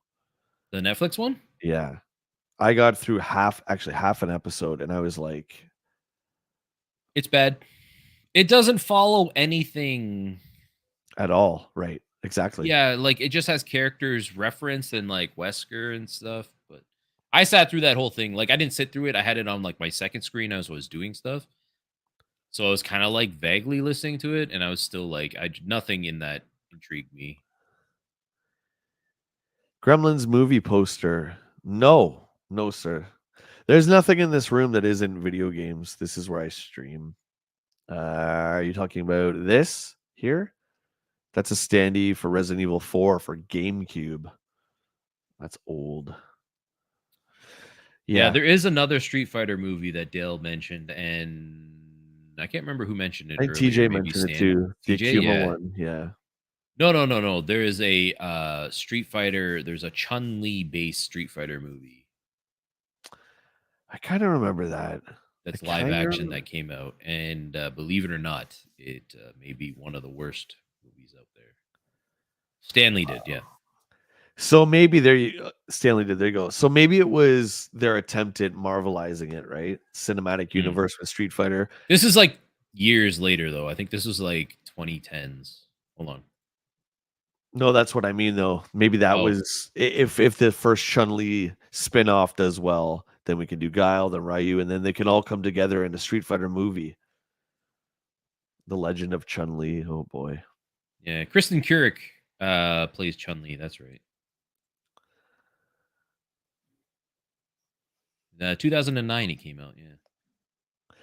The Netflix one?
Yeah. I got through half an episode, and I was like,
it's bad. It doesn't follow anything
at all. Right. Exactly.
Yeah, like it just has characters referenced and like Wesker and stuff. But I sat through that whole thing. Like I didn't sit through it. I had it on like my second screen as I was doing stuff. So I was kind of like vaguely listening to it, and I was still like, nothing in that intrigued me.
Gremlins movie poster. No, sir. There's nothing in this room that isn't video games. This is where I stream. Are you talking about this here? That's a standee for Resident Evil 4 for GameCube. That's old.
Yeah, there is another Street Fighter movie that Dale mentioned, and I can't remember who mentioned it
I think
earlier.
TJ
Maybe
mentioned it
Stan.
too. The
TJ,
Akuma
yeah.
one, yeah.
No. There is a Street Fighter. There's a Chun-Li based Street Fighter movie.
I kind of remember that.
That's live action that came out, and believe it or not, it may be one of the worst movies out there. Stanley did, yeah.
So maybe Stanley did. There you go. So maybe it was their attempt at marvelizing it, right? Cinematic universe with Street Fighter.
This is like years later, though. I think this was like 2010s. Hold on.
No, that's what I mean, though. Maybe that was if the first Chun-Li spin-off does well, then we can do Guile, then Ryu, and then they can all come together in a Street Fighter movie. The Legend of Chun-Li. Oh boy.
Yeah, Kristen Curick plays Chun-Li. That's right. 2009 it came out. Yeah.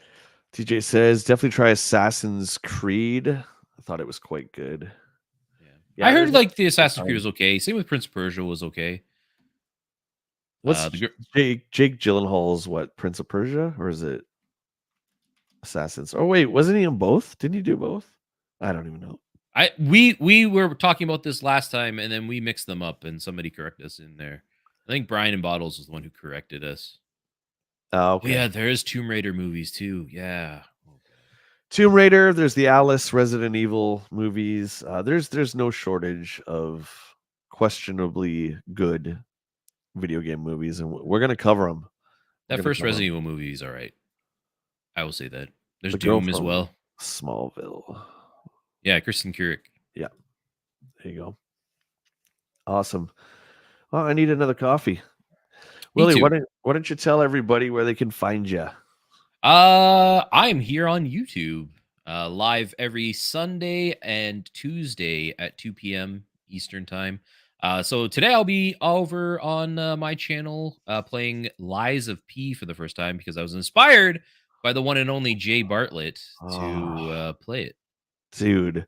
TJ says definitely try Assassin's Creed. I thought it was quite good.
Yeah, I heard like the Assassin's Creed was okay. Same with Prince of Persia was okay.
What's Jake Gyllenhaal's what, Prince of Persia, or is it Assassins? Oh wait, wasn't he in both? Didn't he do both? I don't even know.
We were talking about this last time, and then we mixed them up, and somebody corrected us in there. I think Brian and Bottles was the one who corrected us.
Oh, okay.
Yeah, there is Tomb Raider movies too. Yeah.
Tomb Raider, there's the Alice Resident Evil movies. There's no shortage of questionably good video game movies, and we're gonna cover them.
That first Resident Evil movie is all right. I will say that. There's Doom as well.
Smallville.
Yeah, Kristen Curick.
Yeah. There you go. Awesome. Well, I need another coffee. Willie, why don't you tell everybody where they can find you?
I'm here on YouTube, live every Sunday and Tuesday at 2 p.m. Eastern time. So today I'll be over on my channel playing Lies of P for the first time because I was inspired by the one and only Jay Bartlett to play it.
Dude.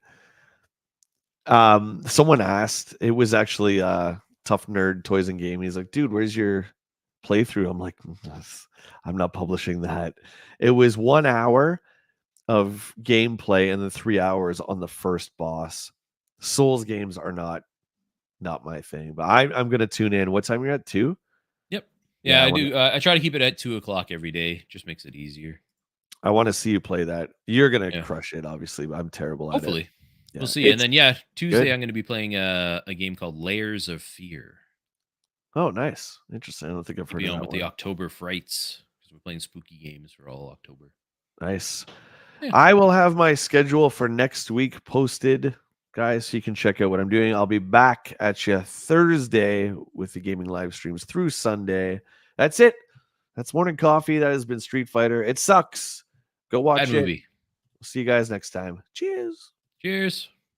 Someone asked, it was actually Tough Nerd Toys and Game. He's like, dude, where's your playthrough? I'm like, I'm not publishing that. It was 1 hour of gameplay and then 3 hours on the first boss. Souls games are not my thing, but I'm gonna tune in. What time you're at? 2?
Yep. Yeah, I do. I try to keep it at 2:00 every day. Just makes it easier.
I want to see you play that. You're gonna crush it, obviously, but I'm terrible at it.
Hopefully. We'll see. And then Tuesday I'm going to be playing a game called Layers of Fear.
Oh, nice. Interesting. I don't think I've heard
Be
of
on
that
with
one.
the October frights because we're playing spooky games for all October.
Nice.
Yeah.
I will have my schedule for next week posted, guys, so you can check out what I'm doing. I'll be back at you Thursday with the gaming live streams through Sunday. That's it. That's Morning Coffee. That has been Street Fighter. It sucks. Go watch
Bad
it.
movie.
See you guys next time. Cheers.
Cheers.